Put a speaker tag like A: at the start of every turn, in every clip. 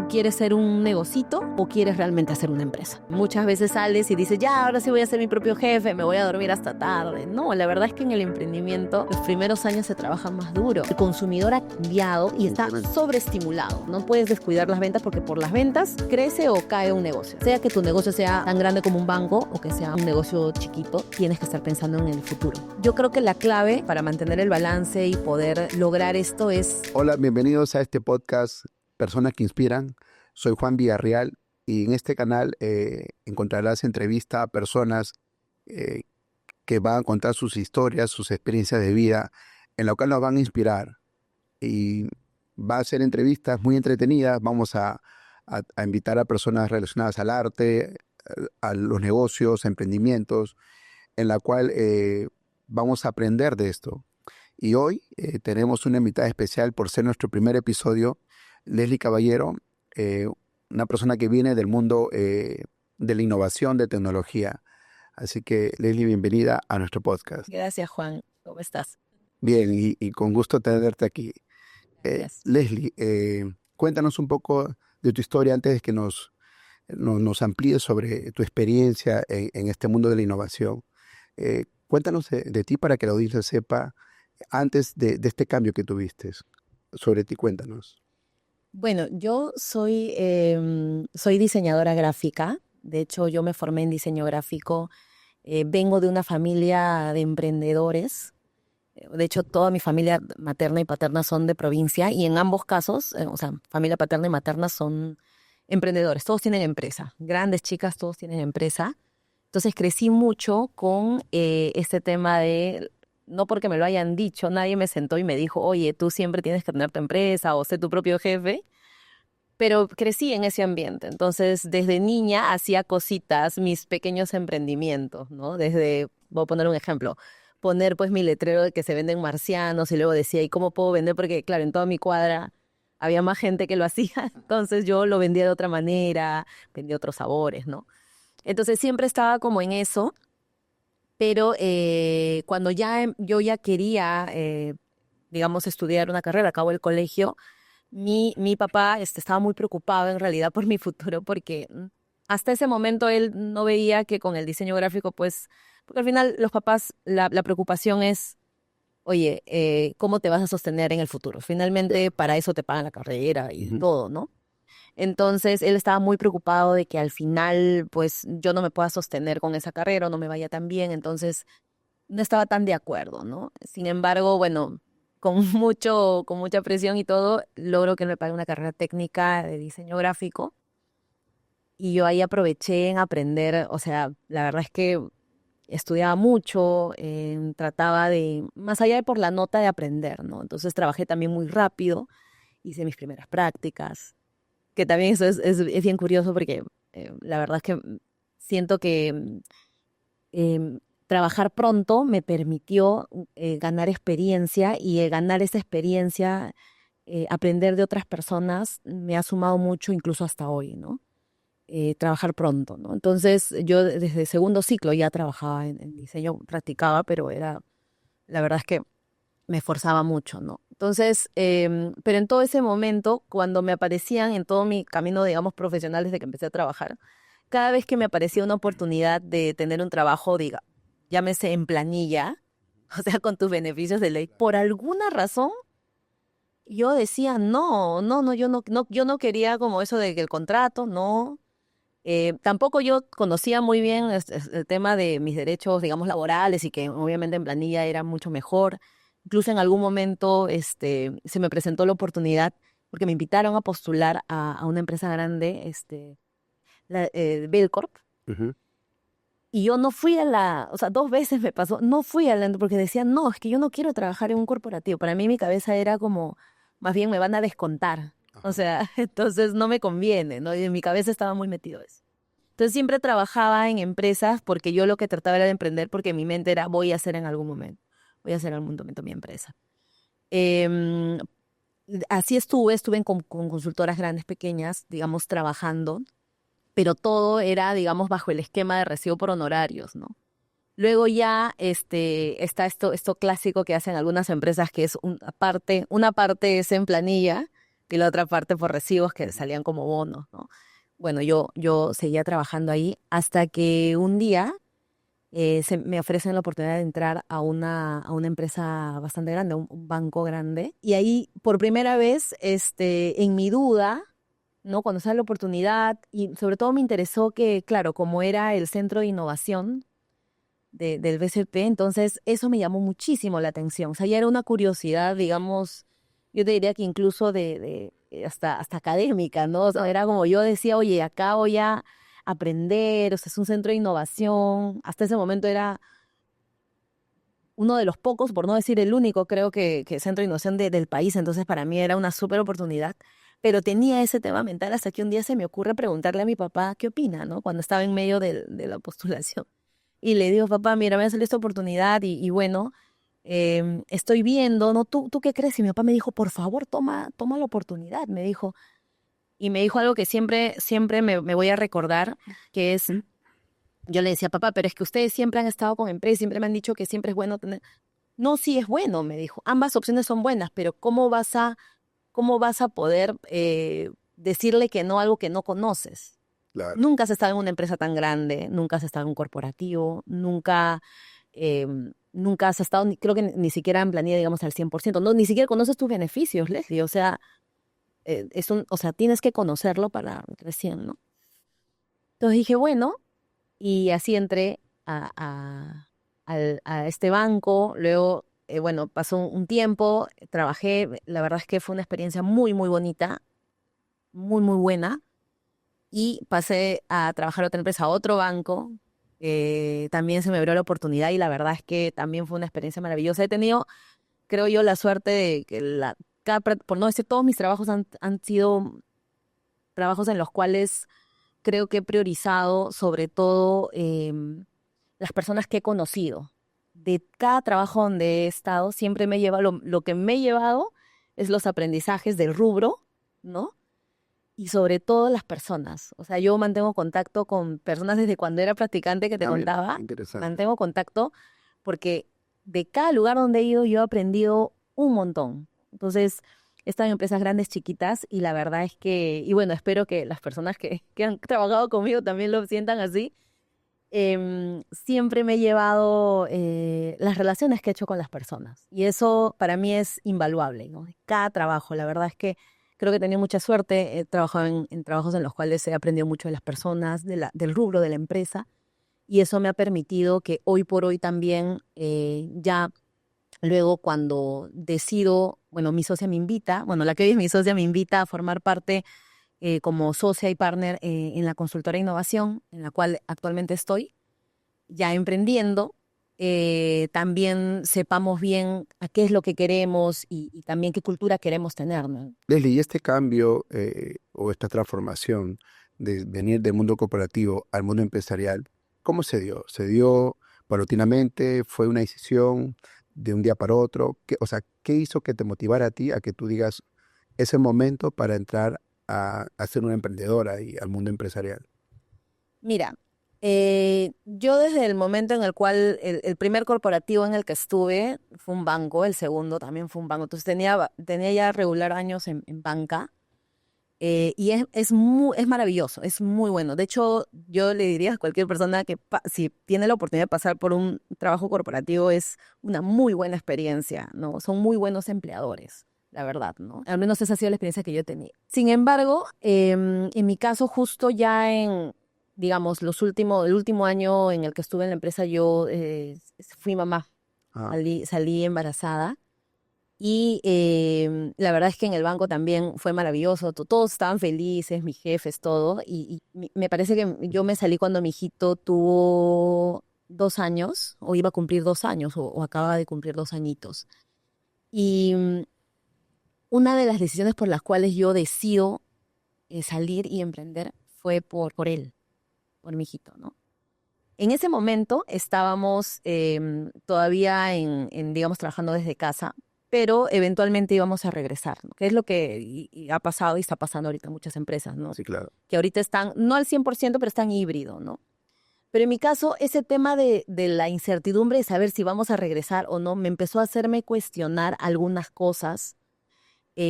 A: ¿Quieres ser un negocito o quieres realmente hacer una empresa? Muchas veces sales y dices, ya, ahora sí voy a ser mi propio jefe, me voy a dormir hasta tarde. No, la verdad es que en el emprendimiento los primeros años se trabaja más duro. El consumidor ha cambiado y está sobreestimulado. No puedes descuidar las ventas porque por las ventas crece o cae un negocio. Sea que tu negocio sea tan grande como un banco o que sea un negocio chiquito, tienes que estar pensando en el futuro. Yo creo que la clave para mantener el balance y poder lograr esto es...
B: Hola, bienvenidos a este podcast Personas que Inspiran. Soy Juan Villarreal y en este canal encontrarás entrevistas a personas que van a contar sus historias, sus experiencias de vida, en lo cual nos van a inspirar. Y va a ser entrevistas muy entretenidas. Vamos a invitar a personas relacionadas al arte, a los negocios, a emprendimientos, en la cual vamos a aprender de esto. Y hoy tenemos una invitada especial por ser nuestro primer episodio, Leslie Caballero, una persona que viene del mundo de la innovación, de tecnología. Así que, Leslie, bienvenida a nuestro podcast.
A: Gracias, Juan. ¿Cómo estás?
B: Bien, y con gusto tenerte aquí.
A: Gracias.
B: Leslie, cuéntanos un poco de tu historia antes de que nos amplíes sobre tu experiencia en este mundo de la innovación. Cuéntanos de ti para que la audiencia sepa antes de este cambio que tuviste. Sobre ti, cuéntanos.
A: Bueno, yo soy diseñadora gráfica. De hecho, yo me formé en diseño gráfico. Vengo de una familia de emprendedores. De hecho, toda mi familia materna y paterna son de provincia y en ambos casos, familia paterna y materna son emprendedores. Todos tienen empresa. Grandes, chicas, todos tienen empresa. Entonces crecí mucho con este tema de... No porque me lo hayan dicho, nadie me sentó y me dijo, oye, tú siempre tienes que tener tu empresa o ser tu propio jefe, pero crecí en ese ambiente. Entonces, desde niña hacía cositas, mis pequeños emprendimientos, ¿no? Voy a poner un ejemplo, poner pues mi letrero de que se venden marcianos y luego decía, ¿y cómo puedo vender? Porque claro, en toda mi cuadra había más gente que lo hacía, entonces yo lo vendía de otra manera, vendía otros sabores, ¿no? Entonces siempre estaba como en eso. Pero cuando yo ya quería, digamos, estudiar una carrera, acabo el colegio, mi papá estaba muy preocupado en realidad por mi futuro porque hasta ese momento él no veía que con el diseño gráfico, pues, porque al final los papás, la preocupación es, oye, ¿cómo te vas a sostener en el futuro? Finalmente para eso te pagan la carrera y todo, ¿no? Entonces, él estaba muy preocupado de que al final, pues, yo no me pueda sostener con esa carrera o no me vaya tan bien. Entonces, no estaba tan de acuerdo, ¿no? Sin embargo, bueno, con mucha presión y todo, logro que él me pague una carrera técnica de diseño gráfico. Y yo ahí aproveché en aprender, o sea, la verdad es que estudiaba mucho, trataba de, más allá de por la nota, de aprender, ¿no? Entonces, trabajé también muy rápido, hice mis primeras prácticas, que también eso es bien curioso porque la verdad es que siento que trabajar pronto me permitió ganar experiencia y ganar esa experiencia, aprender de otras personas, me ha sumado mucho incluso hasta hoy, ¿no? Trabajar pronto, ¿no? Entonces yo desde segundo ciclo ya trabajaba en diseño, practicaba, pero la verdad es que me esforzaba mucho, ¿no? Entonces, pero en todo ese momento, cuando me aparecían en todo mi camino, digamos, profesional desde que empecé a trabajar, cada vez que me aparecía una oportunidad de tener un trabajo, llámese en planilla, o sea, con tus beneficios de ley, por alguna razón, yo decía, no, yo no quería como eso de que el contrato, no. Tampoco yo conocía muy bien el tema de mis derechos, digamos, laborales y que obviamente en planilla era mucho mejor. Incluso en algún momento se me presentó la oportunidad porque me invitaron a postular a una empresa grande, Belcorp,
B: Uh-huh.
A: y yo no fui o sea, 2 veces me pasó, no fui porque decía, no, es que yo no quiero trabajar en un corporativo. Para mí mi cabeza era como, más bien me van a descontar. O sea, entonces no me conviene, ¿no? Y en mi cabeza estaba muy metido eso. Entonces siempre trabajaba en empresas porque yo lo que trataba era de emprender porque mi mente era voy a hacer en algún momento, voy a hacer en algún momento mi empresa. Em, Así estuve con consultoras grandes, pequeñas, digamos, trabajando, pero todo era, digamos, bajo el esquema de recibo por honorarios, ¿no? Luego ya está esto clásico que hacen algunas empresas que es una parte es en planilla, y la otra parte por recibos que salían como bonos, ¿no? Bueno, yo seguía trabajando ahí hasta que un día me ofrecen la oportunidad de entrar a una empresa bastante grande, un banco grande. Y ahí, por primera vez, en mi duda, ¿no? Cuando sale la oportunidad, y sobre todo me interesó que, claro, como era el centro de innovación del BCP, entonces eso me llamó muchísimo la atención. O sea, ya era una curiosidad, digamos, yo te diría que incluso hasta académica, ¿no? O sea, era como yo decía, oye, acá voy a aprender, o sea, es un centro de innovación. Hasta ese momento era uno de los pocos, por no decir el único, creo que centro de innovación del país, entonces para mí era una súper oportunidad. Pero tenía ese tema mental hasta que un día se me ocurre preguntarle a mi papá qué opina, ¿no? Cuando estaba en medio de la postulación. Y le digo, papá, mira, me ha salido esta oportunidad y bueno, estoy viendo, ¿no? ¿Tú qué crees? Y mi papá me dijo, por favor, toma la oportunidad, me dijo. Y me dijo algo que siempre me voy a recordar, que es, yo le decía, papá, pero es que ustedes siempre han estado con empresas, siempre me han dicho que siempre es bueno tener... No, sí es bueno, me dijo. Ambas opciones son buenas, pero cómo vas a poder decirle que no a algo que no conoces?
B: Claro.
A: Nunca has estado en una empresa tan grande, nunca has estado en un corporativo, eh, nunca has estado, creo que ni siquiera en planilla, digamos, al 100%. No, ni siquiera conoces tus beneficios, Leslie. O sea, o sea, tienes que conocerlo para recién, ¿no? Entonces dije, bueno, y así entré a este banco. Luego, bueno, pasó un tiempo, trabajé. La verdad es que fue una experiencia muy, muy bonita, muy, muy buena. Y pasé a trabajar a otra empresa, a otro banco. También se me abrió la oportunidad y la verdad es que también fue una experiencia maravillosa. He tenido, creo yo, la suerte de que por no decir todos mis trabajos han sido trabajos en los cuales creo que he priorizado sobre todo las personas que he conocido. De cada trabajo donde he estado, siempre me he llevado, lo que me he llevado es los aprendizajes del rubro, ¿no? Y sobre todo las personas. O sea, yo mantengo contacto con personas desde cuando era practicante que te
B: Ah, mira,
A: contaba.
B: interesante.
A: Mantengo contacto porque de cada lugar donde he ido yo he aprendido un montón. Entonces, he estado en empresas grandes, chiquitas y la verdad es que, y bueno, espero que las personas que han trabajado conmigo también lo sientan así. Siempre me he llevado las relaciones que he hecho con las personas y eso para mí es invaluable, ¿no? Cada trabajo, la verdad es que creo que he tenido mucha suerte, he trabajado en trabajos en los cuales he aprendido mucho de las personas, del rubro de la empresa y eso me ha permitido que hoy por hoy también ya luego cuando decido, bueno, mi socia me invita, bueno, la que hoy es mi socia me invita a formar parte como socia y partner en la consultora de innovación en la cual actualmente estoy ya emprendiendo, también sepamos bien a qué es lo que queremos y también qué cultura queremos tener, ¿no?
B: Leslie, y este cambio o esta transformación de venir del mundo corporativo al mundo empresarial, ¿cómo se dio? ¿Se dio paulatinamente? ¿Fue una decisión de un día para otro? O sea, ¿qué hizo que te motivara a ti a que tú digas ese momento para entrar a ser una emprendedora y al mundo empresarial?
A: Mira, yo desde el momento en el cual el primer corporativo en el que estuve fue un banco, el segundo también fue un banco, entonces tenía ya regular años en banca. Y es maravilloso, es muy bueno. De hecho, yo le diría a cualquier persona que si tiene la oportunidad de pasar por un trabajo corporativo, es una muy buena experiencia, ¿no? Son muy buenos empleadores, la verdad, ¿no? Al menos esa ha sido la experiencia que yo he tenido. Sin embargo, en mi caso, justo ya digamos, el último año en el que estuve en la empresa, yo fui mamá,
B: Ah,
A: salí embarazada. Y la verdad es que en el banco también fue maravilloso, todos estaban felices, mis jefes, todo. Y me parece que yo me salí cuando mi hijito tuvo 2 años, o iba a cumplir 2 años, o acaba de cumplir 2 añitos. Y una de las decisiones por las cuales yo decido salir y emprender fue por él, por mi hijito, ¿no? En ese momento estábamos todavía digamos, trabajando desde casa, pero eventualmente íbamos a regresar, ¿no? Que es lo que y ha pasado y está pasando ahorita en muchas empresas, ¿no?
B: sí, claro.
A: Que ahorita están, no al 100%, pero están híbrido, ¿no? Pero en mi caso, ese tema de la incertidumbre de saber si vamos a regresar o no, me empezó a hacerme cuestionar algunas cosas,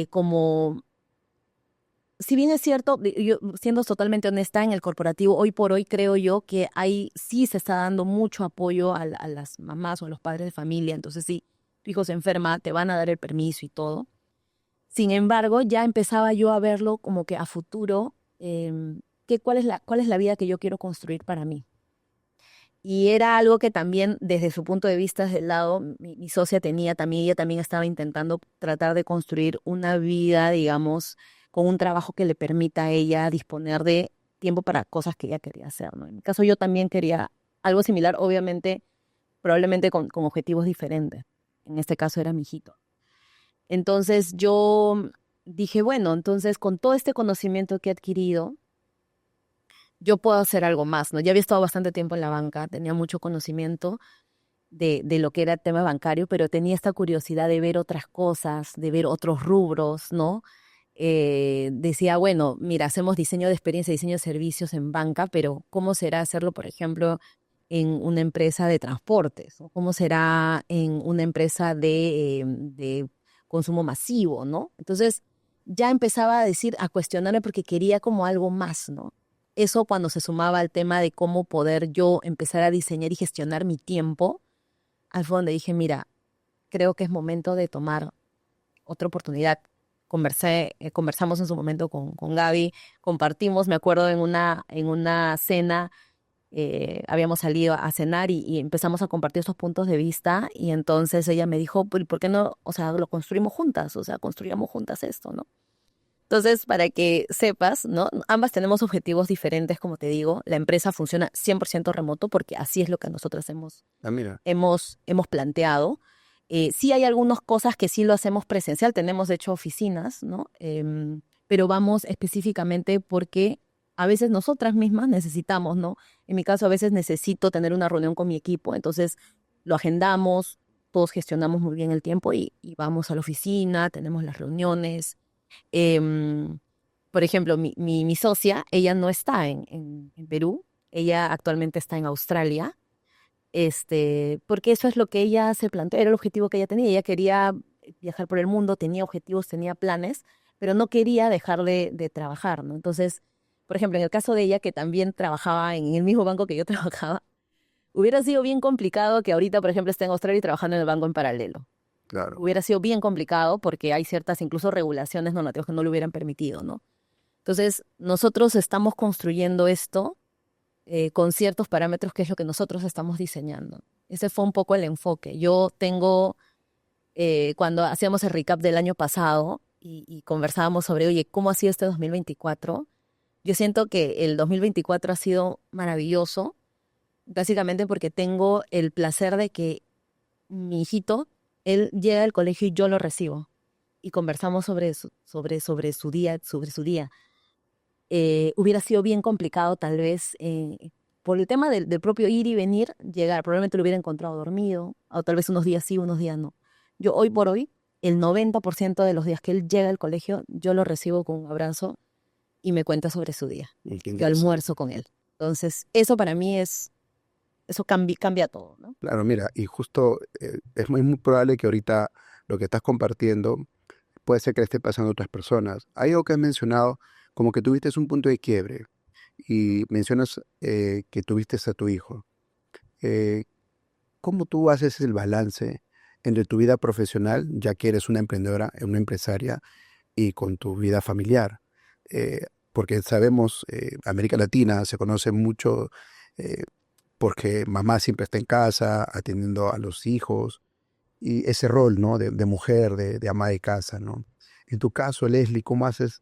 A: como si bien es cierto, yo siendo totalmente honesta, en el corporativo, hoy por hoy creo yo que sí se está dando mucho apoyo a las mamás o a los padres de familia. Entonces, si tu hijo se enferma, te van a dar el permiso y todo. Sin embargo, ya empezaba yo a verlo como que a futuro, cuál es la vida que yo quiero construir para mí. Y era algo que también, desde su punto de vista, desde el lado, mi socia tenía también, ella también estaba intentando tratar de construir una vida, digamos, con un trabajo que le permita a ella disponer de tiempo para cosas que ella quería hacer, ¿no? En mi caso, yo también quería algo similar, obviamente, probablemente con objetivos diferentes. En este caso era mi hijito. Entonces yo dije, bueno, entonces con todo este conocimiento que he adquirido, yo puedo hacer algo más, ¿no? Ya había estado bastante tiempo en la banca, tenía mucho conocimiento de lo que era el tema bancario, pero tenía esta curiosidad de ver otras cosas, de ver otros rubros, ¿no? Decía, bueno, mira, hacemos diseño de experiencia, diseño de servicios en banca, pero ¿cómo será hacerlo, por ejemplo, en una empresa de transportes? ¿O cómo será en una empresa de consumo masivo, ¿no? Entonces ya empezaba a decir, a cuestionarme porque quería como algo más, ¿no? Eso cuando se sumaba al tema de cómo poder yo empezar a diseñar y gestionar mi tiempo, al fue donde dije, mira, creo que es momento de tomar otra oportunidad. Conversamos en su momento con Gaby, compartimos, me acuerdo en una cena, habíamos salido a cenar y empezamos a compartir estos puntos de vista y entonces ella me dijo, ¿por qué no, o sea, lo construimos juntas? O sea, construyamos juntas esto, ¿no? Entonces, para que sepas, ¿no? Ambas tenemos objetivos diferentes, como te digo. La empresa funciona 100% remoto porque así es lo que nosotros
B: Ah, mira.
A: hemos planteado. Sí hay algunas cosas que sí lo hacemos presencial, tenemos de hecho oficinas, ¿no? Pero vamos específicamente porque a veces nosotras mismas necesitamos, ¿no? En mi caso a veces necesito tener una reunión con mi equipo, entonces lo agendamos, todos gestionamos muy bien el tiempo y vamos a la oficina, tenemos las reuniones. Em, por ejemplo, mi socia, ella no está en Perú, ella actualmente está en Australia, porque eso es lo que ella se planteó, era el objetivo que ella tenía. Ella quería viajar por el mundo, tenía objetivos, tenía planes, pero no quería dejar de trabajar, ¿no? Entonces, por ejemplo, en el caso de ella, que también trabajaba en el mismo banco que yo trabajaba, hubiera sido bien complicado que ahorita, por ejemplo, esté en Australia y trabajando en el banco en paralelo.
B: Claro.
A: Hubiera sido bien complicado porque hay ciertas incluso regulaciones normativas que no lo hubieran permitido, ¿no? Entonces, nosotros estamos construyendo esto con ciertos parámetros que es lo que nosotros estamos diseñando. Ese fue un poco el enfoque. Yo tengo, cuando hacíamos el recap del año pasado y conversábamos sobre, oye, ¿cómo ha sido este 2024? Yo siento que el 2024 ha sido maravilloso, básicamente porque tengo el placer de que mi hijito, él llega al colegio y yo lo recibo y conversamos sobre su día, sobre su día. Hubiera sido bien complicado tal vez por el tema del propio ir y venir, llegar. Probablemente lo hubiera encontrado dormido, o tal vez unos días sí, unos días no. Yo hoy por hoy, el 90% de los días que él llega al colegio, yo lo recibo con un abrazo y me cuenta sobre su día.
B: Y qué
A: Yo
B: interesante.
A: almuerzo con él. Entonces, eso para mí eso cambia todo, ¿no?
B: Claro, mira, y justo es muy probable que ahorita lo que estás compartiendo puede ser que le esté pasando a otras personas. Hay algo que has mencionado, como que tuviste un punto de quiebre y mencionas que tuviste a tu hijo. Eh, ¿Cómo tú haces el balance entre tu vida profesional, ya que eres una emprendedora, una empresaria, y con tu vida familiar? Porque sabemos, América Latina se conoce mucho eh, porque mamá siempre está en casa atendiendo a los hijos y ese rol, ¿no? De mujer, de ama de casa, ¿no? En tu caso, Leslie, ¿cómo haces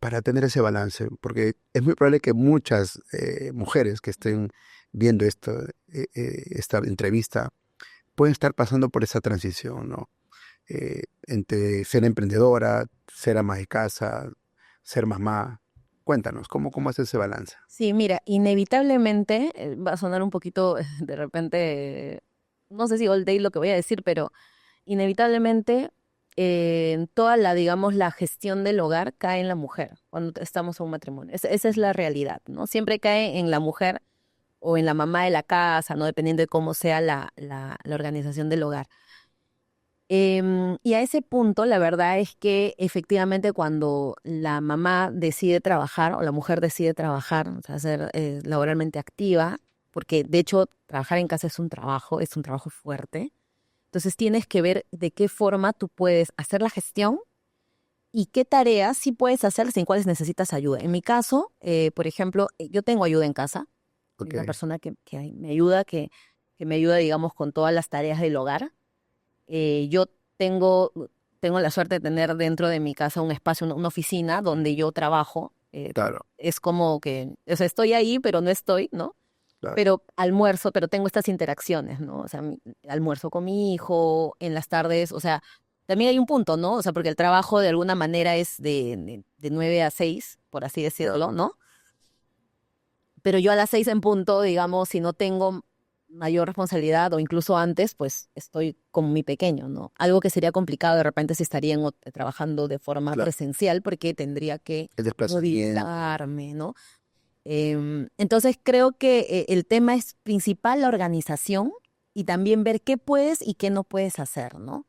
B: para tener ese balance? Porque es muy probable que muchas mujeres que estén viendo esta entrevista pueden estar pasando por esa transición, ¿no? Entre ser emprendedora, ser ama de casa, ser mamá. Cuéntanos, ¿cómo haces ese balance?
A: Sí, mira, inevitablemente va a sonar un poquito de repente, no sé si all day lo que voy a decir, pero inevitablemente toda la, digamos, la gestión del hogar cae en la mujer cuando estamos en un matrimonio. Esa es la realidad, ¿no? Siempre cae en la mujer o en la mamá de la casa, ¿no? Dependiendo de cómo sea la organización del hogar. Y a ese punto, la verdad es que efectivamente cuando la mamá decide trabajar o la mujer decide trabajar, o sea, ser laboralmente activa, porque de hecho trabajar en casa es un trabajo fuerte, entonces tienes que ver de qué forma tú puedes hacer la gestión y qué tareas sí puedes hacer sin cuáles necesitas ayuda. En mi caso, por ejemplo, yo tengo ayuda en casa, hay
B: Ok,
A: una persona que me ayuda, que me ayuda, digamos, con todas las tareas del hogar. Yo tengo, tengo la suerte de tener dentro de mi casa un espacio, una oficina donde yo trabajo.
B: claro,
A: Es como que, o sea, estoy ahí, pero no estoy, ¿no?
B: claro.
A: Pero almuerzo, pero tengo estas interacciones, ¿no? O sea, almuerzo con mi hijo en las tardes, o sea, también hay un punto, ¿no? O sea, porque el trabajo de alguna manera es de 9 a 6, por así decirlo, ¿no? Pero yo a las 6 en punto, digamos, si no tengo mayor responsabilidad o incluso antes, pues estoy con mi pequeño, ¿no? Algo que sería complicado de repente si estaría trabajando de forma
B: Claro.
A: presencial porque tendría que
B: El desplazamiento.
A: movilizarme, ¿no? Entonces creo que el tema es principal la organización y también ver qué puedes y qué no puedes hacer, ¿no?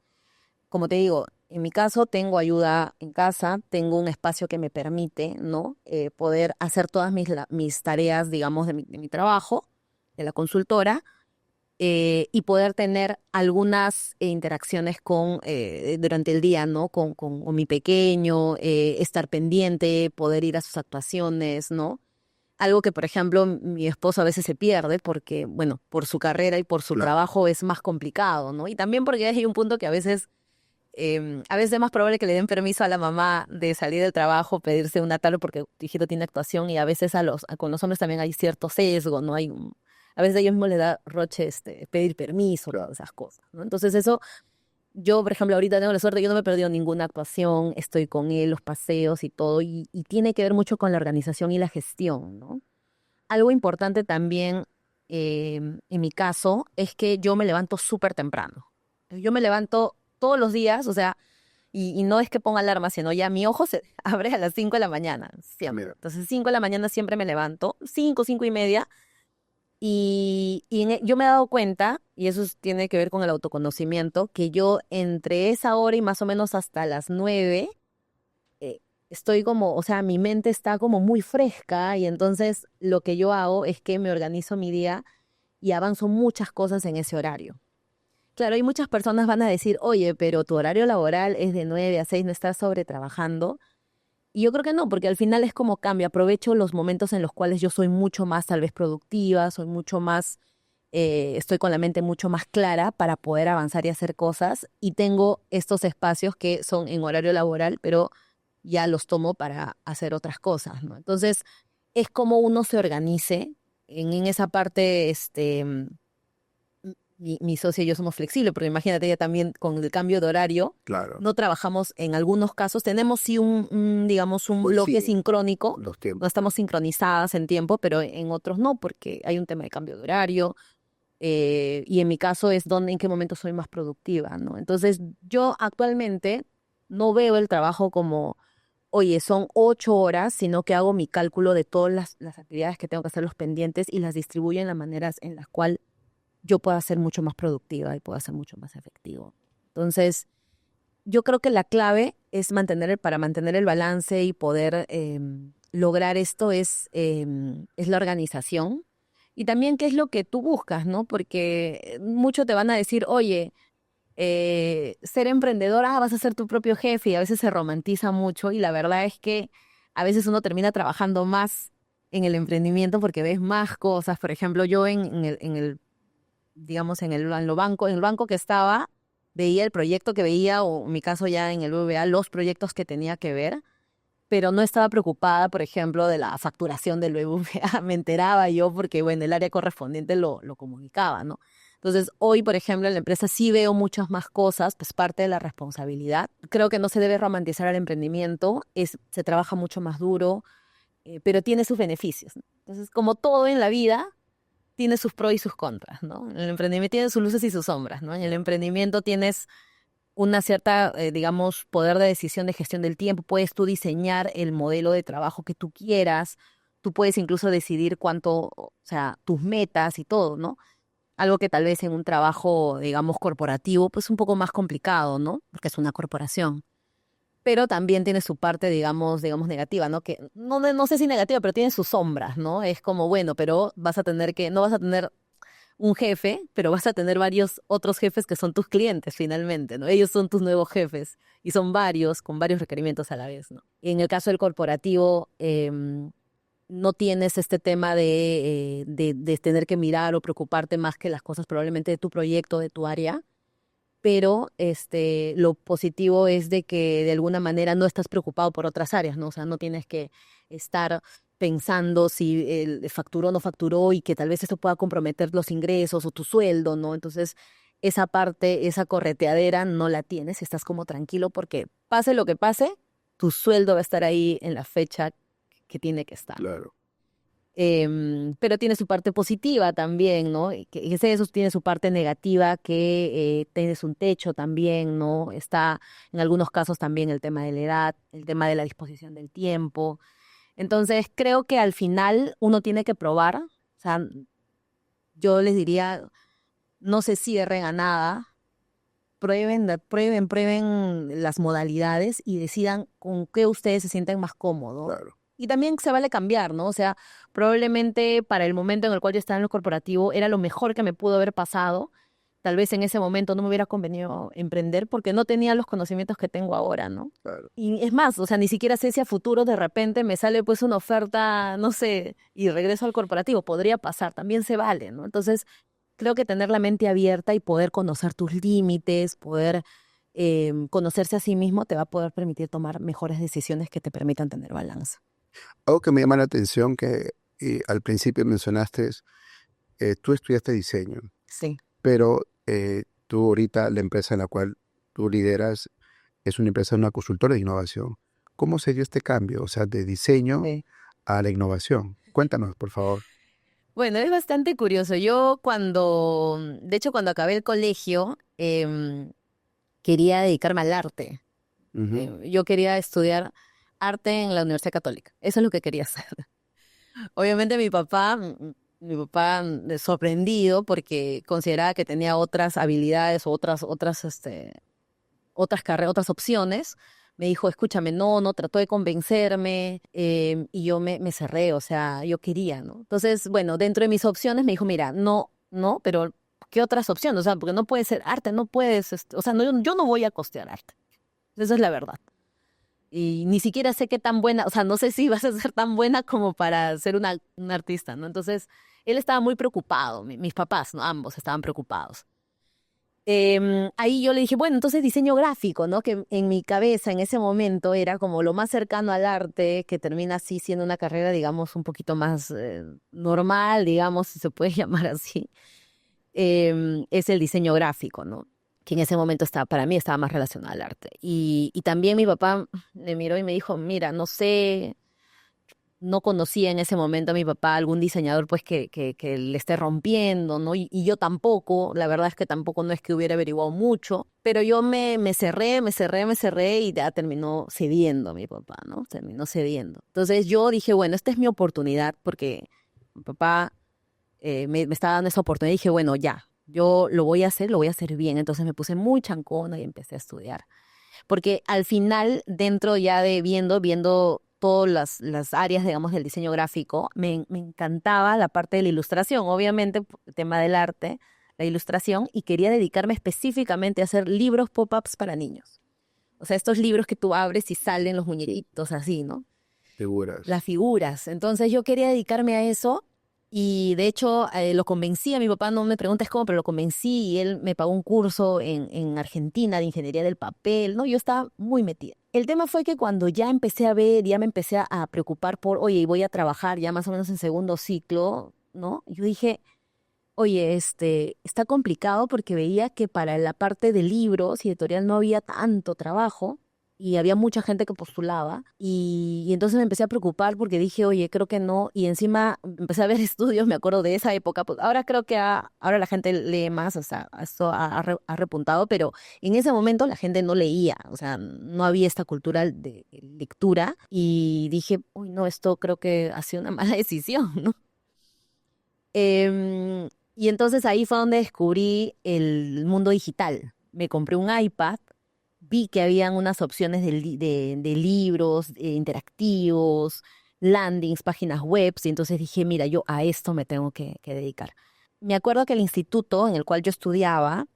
A: Como te digo, en mi caso tengo ayuda en casa, tengo un espacio que me permite, ¿no? Poder hacer todas mis tareas, digamos, de mi trabajo, de la consultora, y poder tener algunas interacciones durante el día, ¿no? Con mi pequeño, estar pendiente, poder ir a sus actuaciones, ¿no? Algo que, por ejemplo, mi esposo a veces se pierde porque, bueno, por su carrera y por su
B: Claro.
A: trabajo es más complicado, ¿no? Y también porque hay un punto que a veces es más probable que le den permiso a la mamá de salir del trabajo, pedirse una tarde porque tu hijito tiene actuación y a veces con los hombres también hay cierto sesgo, ¿no? A veces a ellos mismos les da roche pedir permiso,
B: Claro.
A: todas esas cosas, ¿no? Entonces eso, yo por ejemplo ahorita tengo la suerte, yo no me he perdido ninguna actuación, estoy con él, los paseos y todo, y tiene que ver mucho con la organización y la gestión, ¿no? Algo importante también en mi caso es que yo me levanto súper temprano. Yo me levanto todos los días, o sea, y no es que ponga alarma, sino ya mi ojo se abre a las 5 de la mañana,
B: Ah,
A: siempre.
B: mira.
A: Entonces, 5 de la mañana siempre me levanto, 5, 5 y media, yo me he dado cuenta, y eso tiene que ver con el autoconocimiento, que yo entre esa hora y más o menos hasta las 9 estoy como, o sea, mi mente está como muy fresca y entonces lo que yo hago es que me organizo mi día y avanzo muchas cosas en ese horario. Claro, hay muchas personas van a decir, oye, pero tu horario laboral es de 9 a 6, no estás sobretrabajando. Y yo creo que no, porque al final es como cambia. Aprovecho los momentos en los cuales yo soy mucho más tal vez productiva, soy mucho más, estoy con la mente mucho más clara para poder avanzar y hacer cosas. Y tengo estos espacios que son en horario laboral, pero ya los tomo para hacer otras cosas, ¿no? Entonces, es como uno se organice en esa parte, mi socia y yo somos flexibles, porque imagínate, ella también con el cambio de horario,
B: Claro.
A: no trabajamos en algunos casos, tenemos sí digamos, un bloque
B: Coinciden
A: sincrónico,
B: los
A: no
B: tiempos.
A: estamos sincronizadas en tiempo, pero en otros no, porque hay un tema de cambio de horario, y en mi caso es en qué momento soy más productiva, ¿no? Entonces, yo actualmente no veo el trabajo como, oye, son 8 horas, sino que hago mi cálculo de todas las actividades que tengo que hacer, los pendientes, y las distribuyo en las maneras en las cuales yo pueda ser mucho más productiva y pueda ser mucho más efectivo. Entonces, yo creo que la clave es para mantener el balance y poder lograr esto es la organización. Y también qué es lo que tú buscas, ¿no? Porque mucho te van a decir, oye, ser emprendedor, vas a ser tu propio jefe, y a veces se romantiza mucho y la verdad es que a veces uno termina trabajando más en el emprendimiento porque ves más cosas. Por ejemplo, yo en el digamos, en el banco que estaba, veía el proyecto que veía, o en mi caso ya en el BBVA, los proyectos que tenía que ver, pero no estaba preocupada, por ejemplo, de la facturación del BBVA. Me enteraba yo porque, bueno, el área correspondiente lo comunicaba, ¿no? Entonces, hoy, por ejemplo, en la empresa sí veo muchas más cosas, pues parte de la responsabilidad. Creo que no se debe romantizar el emprendimiento, se trabaja mucho más duro, pero tiene sus beneficios, ¿no? Entonces, como todo en la vida, tiene sus pros y sus contras, ¿no? El emprendimiento tiene sus luces y sus sombras, ¿no? En el emprendimiento tienes una cierta, digamos, poder de decisión de gestión del tiempo. Puedes tú diseñar el modelo de trabajo que tú quieras. Tú puedes incluso decidir cuánto, o sea, tus metas y todo, ¿no? Algo que tal vez en un trabajo, digamos, corporativo, pues un poco más complicado, ¿no? Porque es una corporación. Pero también tiene su parte, digamos negativa, ¿no? Que no sé si negativa, pero tiene sus sombras, ¿no? Es como, bueno, pero no vas a tener un jefe, pero vas a tener varios otros jefes que son tus clientes finalmente, ¿no? Ellos son tus nuevos jefes y son varios, con varios requerimientos a la vez, ¿no? Y en el caso del corporativo, no tienes este tema de tener que mirar o preocuparte más que las cosas probablemente de tu proyecto, de tu área, pero lo positivo es de que de alguna manera no estás preocupado por otras áreas, ¿no? O sea, no tienes que estar pensando si facturó o no facturó y que tal vez eso pueda comprometer los ingresos o tu sueldo, ¿no? Entonces, esa parte, esa correteadera no la tienes, estás como tranquilo porque pase lo que pase, tu sueldo va a estar ahí en la fecha que tiene que estar.
B: Claro.
A: Pero tiene su parte positiva también, ¿no? Y que eso tiene su parte negativa, que tienes un techo también, ¿no? Está en algunos casos también el tema de la edad, el tema de la disposición del tiempo. Entonces, creo que al final uno tiene que probar. O sea, yo les diría, no se cierren a nada, prueben las modalidades y decidan con qué ustedes se sienten más cómodos.
B: Claro.
A: Y también se vale cambiar, ¿no? O sea, probablemente para el momento en el cual yo estaba en lo corporativo era lo mejor que me pudo haber pasado. Tal vez en ese momento no me hubiera convenido emprender porque no tenía los conocimientos que tengo ahora, ¿no?
B: Claro.
A: Y es más, o sea, ni siquiera sé si a futuro de repente me sale pues una oferta, no sé, y regreso al corporativo. Podría pasar, también se vale, ¿no? Entonces, creo que tener la mente abierta y poder conocer tus límites, poder conocerse a sí mismo, te va a poder permitir tomar mejores decisiones que te permitan tener balance.
B: Algo que me llama la atención que al principio mencionaste es, tú estudiaste diseño,
A: Sí.
B: pero tú ahorita la empresa en la cual tú lideras es una empresa, una consultora de innovación. ¿Cómo se dio este cambio, o sea, de diseño
A: Sí.
B: a la innovación? Cuéntanos, por favor.
A: Bueno, es bastante curioso. De hecho, cuando acabé el colegio, quería dedicarme al arte.
B: Ujú.
A: Yo quería estudiar arte en la Universidad Católica. Eso es lo que quería hacer. Obviamente mi papá sorprendido porque consideraba que tenía otras habilidades o otras carreras, otras opciones. Me dijo, escúchame, no, trató de convencerme y yo me cerré, o sea, yo quería, ¿no? Entonces, bueno, dentro de mis opciones me dijo, mira, no, pero ¿qué otras opciones? O sea, porque no puede ser arte, no puedes, o sea, no, yo no voy a costear arte. Esa es la verdad. Y ni siquiera sé qué tan buena, o sea, no sé si vas a ser tan buena como para ser una artista, ¿no? Entonces, él estaba muy preocupado, mis papás, ¿no? Ambos estaban preocupados. Ahí yo le dije, bueno, entonces diseño gráfico, ¿no? Que en mi cabeza en ese momento era como lo más cercano al arte, que termina así siendo una carrera, digamos, un poquito más normal, digamos, si se puede llamar así, es el diseño gráfico, ¿no? Que en ese momento para mí estaba más relacionado al arte. Y también mi papá me miró y me dijo, mira, no sé, no conocía en ese momento a mi papá algún diseñador pues que le esté rompiendo, ¿no? Y yo tampoco, la verdad es que tampoco no es que hubiera averiguado mucho, pero yo me cerré y ya terminó cediendo mi papá, ¿no? Terminó cediendo. Entonces yo dije, bueno, esta es mi oportunidad porque mi papá me estaba dando esa oportunidad y dije, bueno, ya, yo lo voy a hacer bien. Entonces me puse muy chancona y empecé a estudiar. Porque al final, dentro ya de viendo todas las áreas, digamos, del diseño gráfico, me encantaba la parte de la ilustración, obviamente, el tema del arte, la ilustración, y quería dedicarme específicamente a hacer libros pop-ups para niños. O sea, estos libros que tú abres y salen los muñequitos así, ¿no? Las
B: Figuras.
A: figuras. Entonces yo quería dedicarme a eso y de hecho lo convencí a mi papá, no me preguntes cómo, pero lo convencí y él me pagó un curso en Argentina de ingeniería del papel, ¿no? Yo estaba muy metida. El tema fue que cuando ya empecé a ver, ya me empecé a preocupar por, oye, voy a trabajar ya más o menos en segundo ciclo, ¿no? Yo dije, oye, está complicado porque veía que para la parte de libros y editorial no había tanto trabajo y había mucha gente que postulaba y entonces me empecé a preocupar porque dije, oye, creo que no y encima empecé a ver estudios, me acuerdo de esa época, pues ahora creo que ahora la gente lee más, o sea, esto ha repuntado, pero en ese momento la gente no leía, o sea, no había esta cultura de lectura y dije, uy, no, esto creo que ha sido una mala decisión, ¿no? Em, Y entonces ahí fue donde descubrí el mundo digital. Me compré un iPad, vi que habían unas opciones de libros interactivos, landings, páginas web, y entonces dije, mira, yo a esto me tengo que dedicar. Me acuerdo que el instituto en el cual yo estudiaba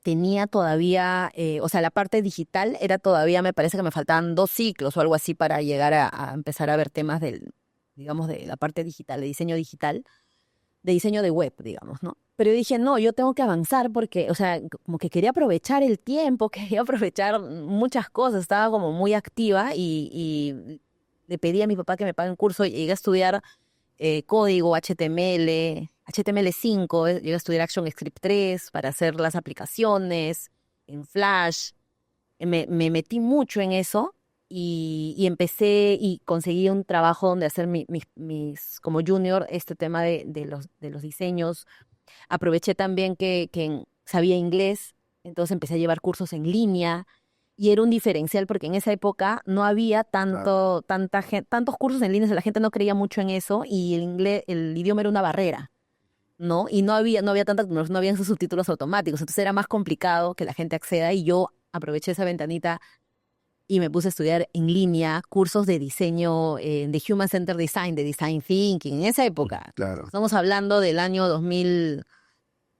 A: tenía todavía, o sea, la parte digital era todavía, me parece que me faltaban 2 ciclos o algo así para llegar a empezar a ver temas digamos, de la parte digital, de diseño de web, digamos, ¿no? Pero yo dije, no, yo tengo que avanzar porque, o sea, como que quería aprovechar el tiempo, quería aprovechar muchas cosas, estaba como muy activa y le pedí a mi papá que me pague un curso y llegué a estudiar código HTML, HTML5, llegué a estudiar ActionScript 3 para hacer las aplicaciones en Flash. Me metí mucho en eso y empecé y conseguí un trabajo donde hacer como junior este tema de los diseños. Aproveché también que sabía inglés, entonces empecé a llevar cursos en línea y era un diferencial porque en esa época no había tantos cursos en línea, la gente no creía mucho en eso y el inglés, el idioma era una barrera, ¿no? Y no había tanta tecnología, no había esos subtítulos automáticos, entonces era más complicado que la gente acceda y yo aproveché esa ventanita y me puse a estudiar en línea cursos de diseño, de Human Centered Design, de Design Thinking, en esa época.
B: Claro.
A: Estamos hablando del año 2000,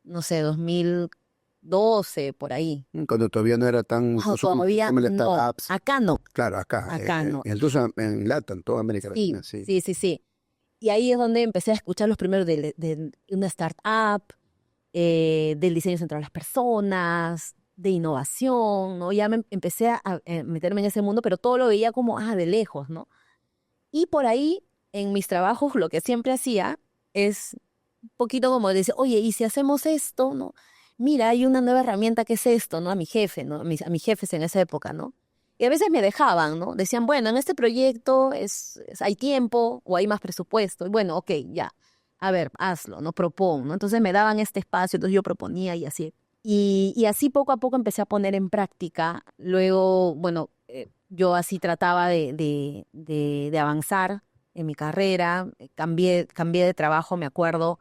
A: no sé, 2012, por ahí.
B: Cuando todavía no era tan
A: No,
B: uso como
A: todavía
B: las
A: no.
B: apps.
A: Acá no.
B: Claro, acá.
A: Acá no.
B: Incluso en LATAM, toda América
A: Sí,
B: Latina, sí.
A: sí, sí, sí. Y ahí es donde empecé a escuchar los primeros de una startup, del diseño centrado a las personas, de innovación, ¿no? Ya empecé a meterme en ese mundo, pero todo lo veía como, de lejos, ¿no? Y por ahí, en mis trabajos, lo que siempre hacía es un poquito como decir, oye, ¿y si hacemos esto, no? Mira, hay una nueva herramienta que es esto, ¿no? A mi jefe, ¿no? A mis jefes en esa época, ¿no? Y a veces me dejaban, ¿no? Decían, bueno, en este proyecto hay tiempo o hay más presupuesto. Y bueno, ok, ya. A ver, hazlo, ¿no? Propon, ¿no? Entonces me daban este espacio, entonces yo proponía y así. Y así poco a poco empecé a poner en práctica. Luego, bueno, yo así trataba de avanzar en mi carrera. Cambié de trabajo, me acuerdo,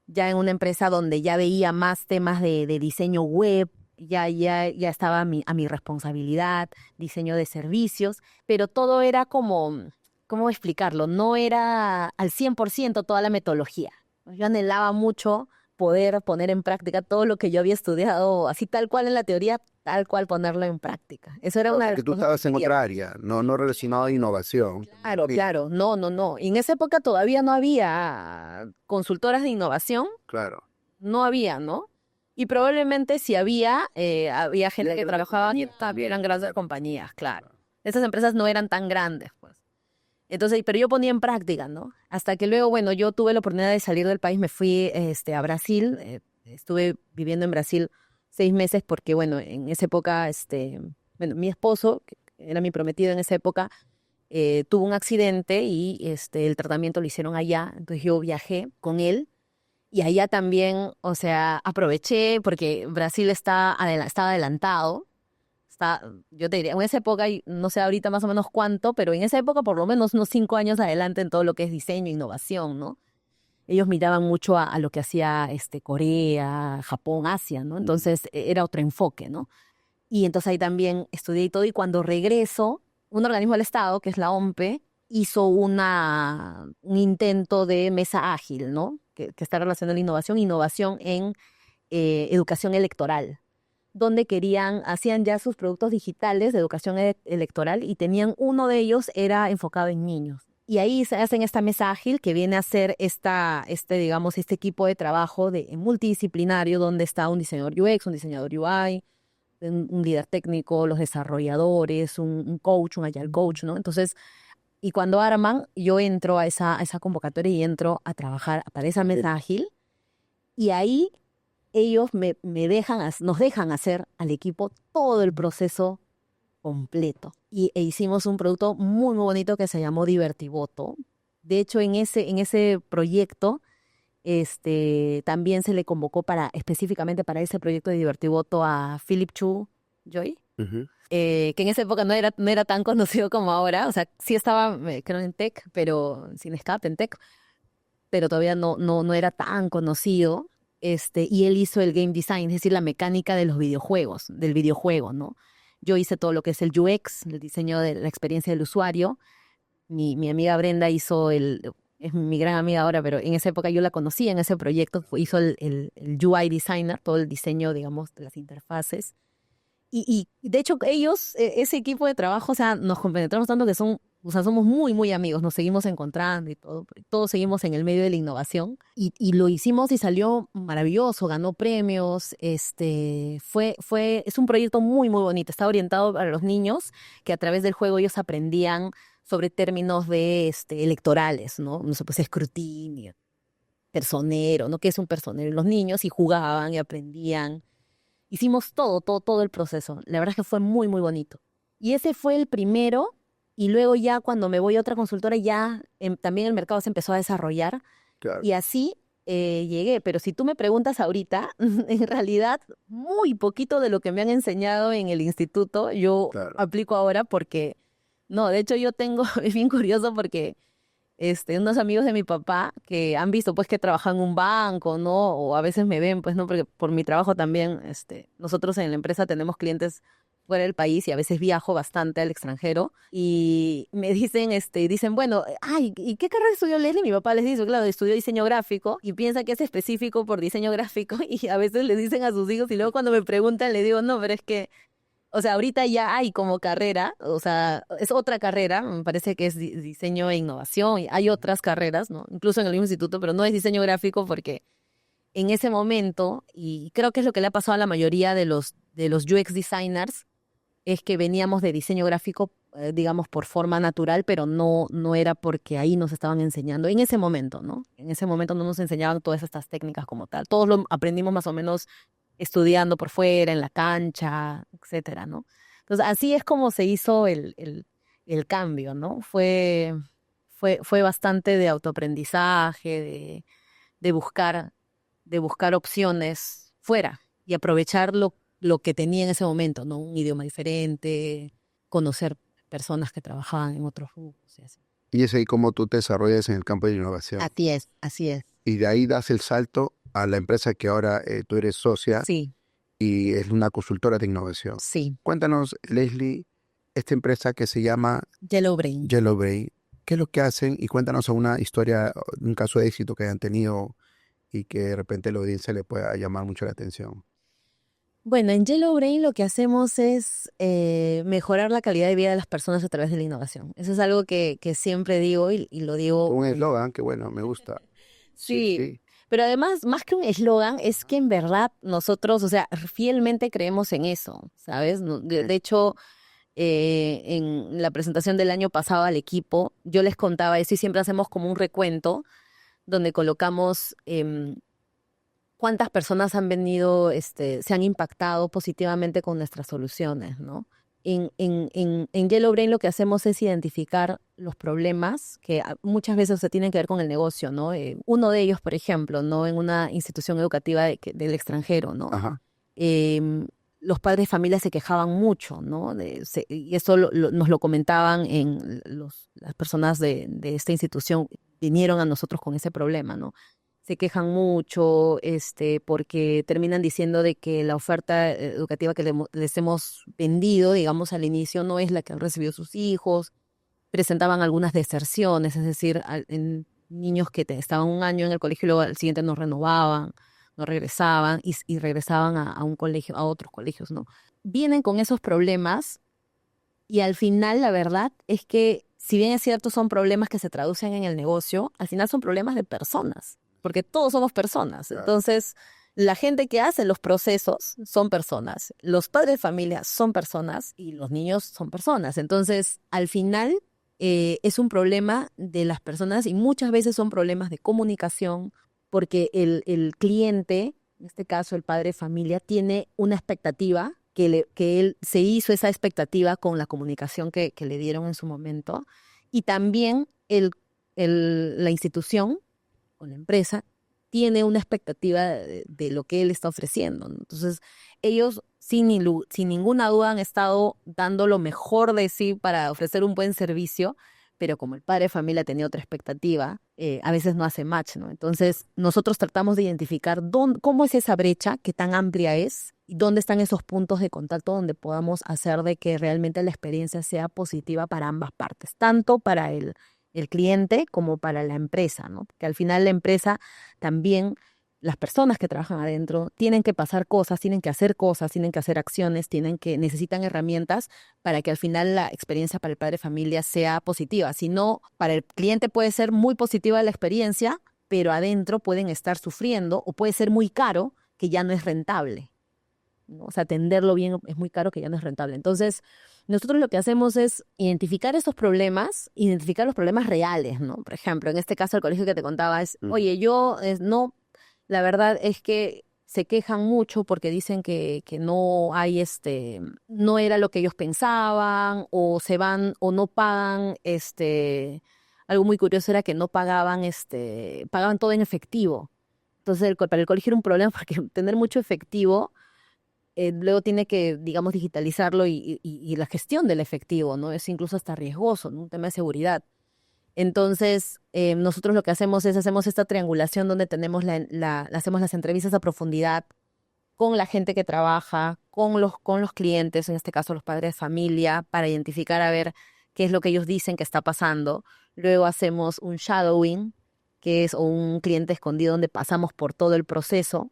A: ya en una empresa donde ya veía más temas de diseño web, ya estaba a mi responsabilidad, diseño de servicios, pero todo era como, ¿cómo explicarlo? No era al 100% toda la metodología. Yo anhelaba mucho poder poner en práctica todo lo que yo había estudiado, así tal cual en la teoría, tal cual ponerlo en práctica. Eso era
B: Claro,
A: una de
B: porque
A: las
B: tú
A: cosas que
B: estabas en
A: quería.
B: otra área, no relacionado a innovación.
A: Claro,
B: Sí,
A: claro, no, no, no. Y en esa época todavía no había consultoras de innovación,
B: claro.
A: no había, ¿no? Y probablemente si había gente que trabajaba y también eran grandes compañías, claro. Esas empresas no eran tan grandes, pues. Entonces, pero yo ponía en práctica, ¿no? Hasta que luego, bueno, yo tuve la oportunidad de salir del país, me fui a Brasil, estuve viviendo en Brasil 6 meses porque, bueno, en esa época, bueno, mi esposo, que era mi prometido en esa época, tuvo un accidente y el tratamiento lo hicieron allá, entonces yo viajé con él y allá también, o sea, aproveché porque Brasil estaba adelantado. Yo te diría, en esa época, y no sé ahorita más o menos cuánto, pero en esa época por lo menos unos 5 años adelante en todo lo que es diseño, innovación, ¿no? Ellos miraban mucho a lo que hacía Corea, Japón, Asia, ¿no? Entonces era otro enfoque, ¿no? Y entonces ahí también estudié y todo, y cuando regreso, un organismo del Estado, que es la OMPE, hizo un intento de mesa ágil, ¿no? Que está relacionada a la innovación en educación electoral, donde hacían ya sus productos digitales de educación electoral y tenían uno de ellos era enfocado en niños. Y ahí se hacen esta mesa ágil que viene a ser digamos, este equipo de trabajo multidisciplinario donde está un diseñador UX, un diseñador UI, un líder técnico, los desarrolladores, un coach, un agile coach, ¿no? Entonces, y cuando arman, yo entro a esa convocatoria y entro a trabajar para esa mesa ágil y ahí ellos nos dejan hacer al equipo todo el proceso completo. Hicimos un producto muy, muy bonito que se llamó Divertivoto. De hecho, en ese proyecto, también se le convocó específicamente para ese proyecto de Divertivoto a Philip Chu Joy,
B: Ujú.
A: que en esa época no era tan conocido como ahora. O sea, sí estaba, creo, en Tech, pero sin escape en Tech, pero todavía no era tan conocido. y él hizo el game design, es decir, la mecánica de los videojuegos, del videojuego, ¿no? Yo hice todo lo que es el UX, el diseño de la experiencia del usuario. Mi amiga Brenda es mi gran amiga ahora, pero en esa época yo la conocí en ese proyecto, hizo el UI designer, todo el diseño, digamos, de las interfaces. Y de hecho ellos, ese equipo de trabajo, o sea, nos compenetramos tanto que o sea, somos muy, muy amigos, nos seguimos encontrando y todo, todos seguimos en el medio de la innovación y lo hicimos y salió maravilloso, ganó premios, es un proyecto muy, muy bonito, está orientado para los niños que a través del juego ellos aprendían sobre términos electorales, ¿no? No sé, pues escrutinio, personero, ¿no? ¿Qué es un personero? Los niños y jugaban y aprendían. Hicimos todo el proceso. La verdad es que fue muy, muy bonito. Y ese fue el primero. Y luego ya cuando me voy a otra consultora, ya también el mercado se empezó a desarrollar.
B: Claro,
A: Y así llegué. Pero si tú me preguntas ahorita, en realidad muy poquito de lo que me han enseñado en el instituto yo
B: claro.
A: aplico ahora porque, no, de hecho yo tengo, es bien curioso porque unos amigos de mi papá que han visto pues que trabaja en un banco, ¿no? O a veces me ven, pues, ¿no? Porque por mi trabajo también, nosotros en la empresa tenemos clientes fuera del país y a veces viajo bastante al extranjero y me dicen, dicen, bueno, ay, ¿y qué carrera estudió Leslie? Mi papá les dice, claro, estudió diseño gráfico y piensa que es específico por diseño gráfico y a veces les dicen a sus hijos y luego cuando me preguntan le digo, no, pero es que o sea, ahorita ya hay como carrera, o sea, es otra carrera, me parece que es diseño e innovación, y hay otras carreras, ¿no? Incluso en el mismo instituto, pero no es diseño gráfico porque en ese momento, y creo que es lo que le ha pasado a la mayoría de los UX designers, es que veníamos de diseño gráfico, digamos, por forma natural, pero no era porque ahí nos estaban enseñando, en ese momento, ¿no? En ese momento no nos enseñaban todas estas técnicas como tal. Todos lo aprendimos más o menos estudiando por fuera, en la cancha, etcétera, ¿no? Entonces, así es como se hizo el cambio, ¿no? Fue bastante de autoaprendizaje, de buscar, de buscar opciones fuera y aprovechar lo que tenía en ese momento, ¿no? Un idioma diferente, conocer personas que trabajaban en otros grupos y así.
B: Y es ahí como tú te desarrollas en el campo de la innovación.
A: Así es, así es.
B: Y de ahí das el salto a la empresa que ahora tú eres socia
A: Sí,
B: y es una consultora de innovación.
A: sí.
B: Cuéntanos, Leslie, esta empresa que se llama
A: Yellow Brain.
B: Yellowbrain, ¿qué es lo que hacen? Y cuéntanos una historia, un caso de éxito que hayan tenido y que de repente la audiencia le pueda llamar mucho la atención.
A: Bueno, en Yellow Brain lo que hacemos es mejorar la calidad de vida de las personas a través de la innovación. Eso es algo que siempre digo y lo digo.
B: Un eslogan que bueno, me gusta. Sí,
A: Sí,
B: sí.
A: pero además, más que un eslogan, es que en verdad nosotros, o sea, fielmente creemos en eso, ¿sabes? De hecho, en la presentación del año pasado al equipo, yo les contaba eso y siempre hacemos como un recuento donde colocamos cuántas personas han venido, se han impactado positivamente con nuestras soluciones, ¿no? En Yellow Brain lo que hacemos es identificar los problemas que muchas veces se tienen que ver con el negocio, ¿no? Uno de ellos, por ejemplo, ¿no? En una institución educativa del extranjero, ¿no?
B: Ajá.
A: Los padres de familia se quejaban mucho, ¿no? Y eso nos lo comentaban las personas de esta institución, vinieron a nosotros con ese problema, ¿no? Se quejan mucho, porque terminan diciendo de que la oferta educativa que les hemos vendido, digamos, al inicio no es la que han recibido sus hijos. Presentaban algunas deserciones, es decir, en niños que estaban un año en el colegio y luego al siguiente no renovaban, no regresaban y regresaban a un colegio, a otros colegios, ¿no? Vienen con esos problemas y al final la verdad es que si bien es cierto son problemas que se traducen en el negocio, al final son problemas de personas, porque todos somos personas.
B: Claro.
A: Entonces, la gente que hace los procesos son personas, los padres de familia son personas y los niños son personas. Entonces, al final es un problema de las personas y muchas veces son problemas de comunicación, porque el cliente, en este caso el padre de familia, tiene una expectativa que él se hizo esa expectativa con la comunicación que le dieron en su momento y también la institución o la empresa tiene una expectativa de lo que él está ofreciendo, ¿no? Entonces, ellos sin ninguna duda han estado dando lo mejor de sí para ofrecer un buen servicio, pero como el padre de familia tenía otra expectativa, a veces no hace match, ¿no? Entonces, nosotros tratamos de identificar cómo es esa brecha, qué tan amplia es, y dónde están esos puntos de contacto donde podamos hacer de que realmente la experiencia sea positiva para ambas partes, tanto para el cliente como para la empresa, ¿no? Que al final la empresa también, las personas que trabajan adentro tienen que pasar cosas, tienen que hacer cosas, tienen que hacer acciones, necesitan herramientas para que al final la experiencia para el padre de familia sea positiva. Si no, para el cliente puede ser muy positiva la experiencia, pero adentro pueden estar sufriendo o puede ser muy caro que ya no es rentable, ¿no? O sea, atenderlo bien es muy caro que ya no es rentable. Entonces, nosotros lo que hacemos es identificar esos problemas, identificar los problemas reales, ¿no? Por ejemplo, en este caso el colegio que te contaba es, oye, no, la verdad es que se quejan mucho porque dicen que no hay no era lo que ellos pensaban, o se van o no pagan, algo muy curioso era que no pagaban, pagaban todo en efectivo. Entonces, para el colegio era un problema porque tener mucho efectivo, luego tiene que, digamos, digitalizarlo y la gestión del efectivo, ¿no? Es incluso hasta riesgoso, ¿no? Un tema de seguridad. Entonces, nosotros lo que hacemos es hacemos esta triangulación donde tenemos hacemos las entrevistas a profundidad con la gente que trabaja, con los clientes, en este caso los padres de familia, para identificar a ver qué es lo que ellos dicen que está pasando. Luego hacemos un shadowing, que es un cliente escondido donde pasamos por todo el proceso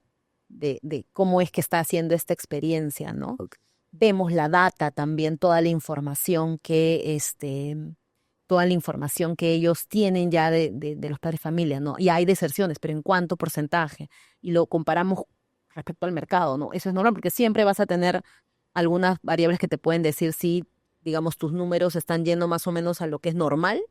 A: de cómo es que está haciendo esta experiencia, ¿no?
B: Ok.
A: Vemos la data también, toda la información que ellos tienen ya de los padres de familia, ¿no? Y hay deserciones, pero ¿en cuánto porcentaje? Y lo comparamos respecto al mercado, ¿no? Eso es normal porque siempre vas a tener algunas variables que te pueden decir si, digamos, tus números están yendo más o menos a lo que es normal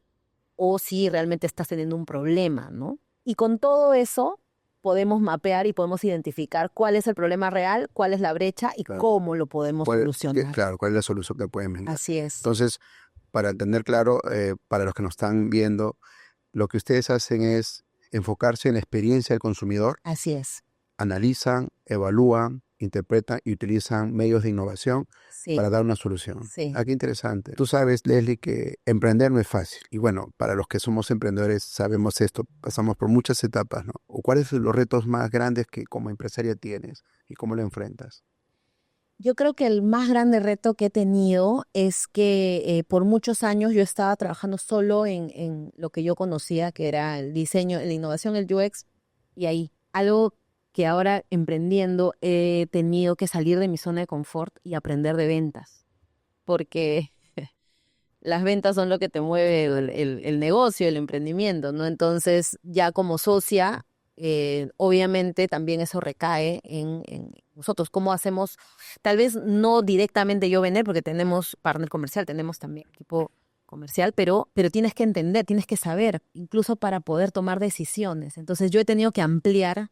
A: o si realmente estás teniendo un problema, ¿no? Y con todo eso podemos mapear y podemos identificar cuál es el problema real, cuál es la brecha y
B: Claro.
A: cómo lo podemos solucionar.
B: Claro, cuál es la solución que pueden brindar.
A: Así es.
B: Entonces, para entender claro, para los que nos están viendo, lo que ustedes hacen es enfocarse en la experiencia del consumidor,
A: Así es.
B: analizan, evalúan, interpretan y utilizan medios de innovación
A: Sí.
B: para dar una solución.
A: Sí.
B: Ah, qué interesante. Tú sabes, Leslie, que emprender no es fácil. Y bueno, para los que somos emprendedores sabemos esto, pasamos por muchas etapas, ¿no? ¿O cuáles son los retos más grandes que como empresaria tienes y cómo lo enfrentas?
A: Yo creo que el más grande reto que he tenido es que por muchos años yo estaba trabajando solo en lo que yo conocía, que era el diseño, la innovación, el UX, y ahí. Algo que ahora emprendiendo he tenido que salir de mi zona de confort y aprender de ventas, porque las ventas son lo que te mueve el negocio, el emprendimiento, ¿no? Entonces, ya como socia, obviamente también eso recae en nosotros. ¿Cómo hacemos? Tal vez no directamente yo vender, porque tenemos partner comercial, tenemos también equipo comercial, pero tienes que entender, tienes que saber, incluso para poder tomar decisiones. Entonces, yo he tenido que ampliar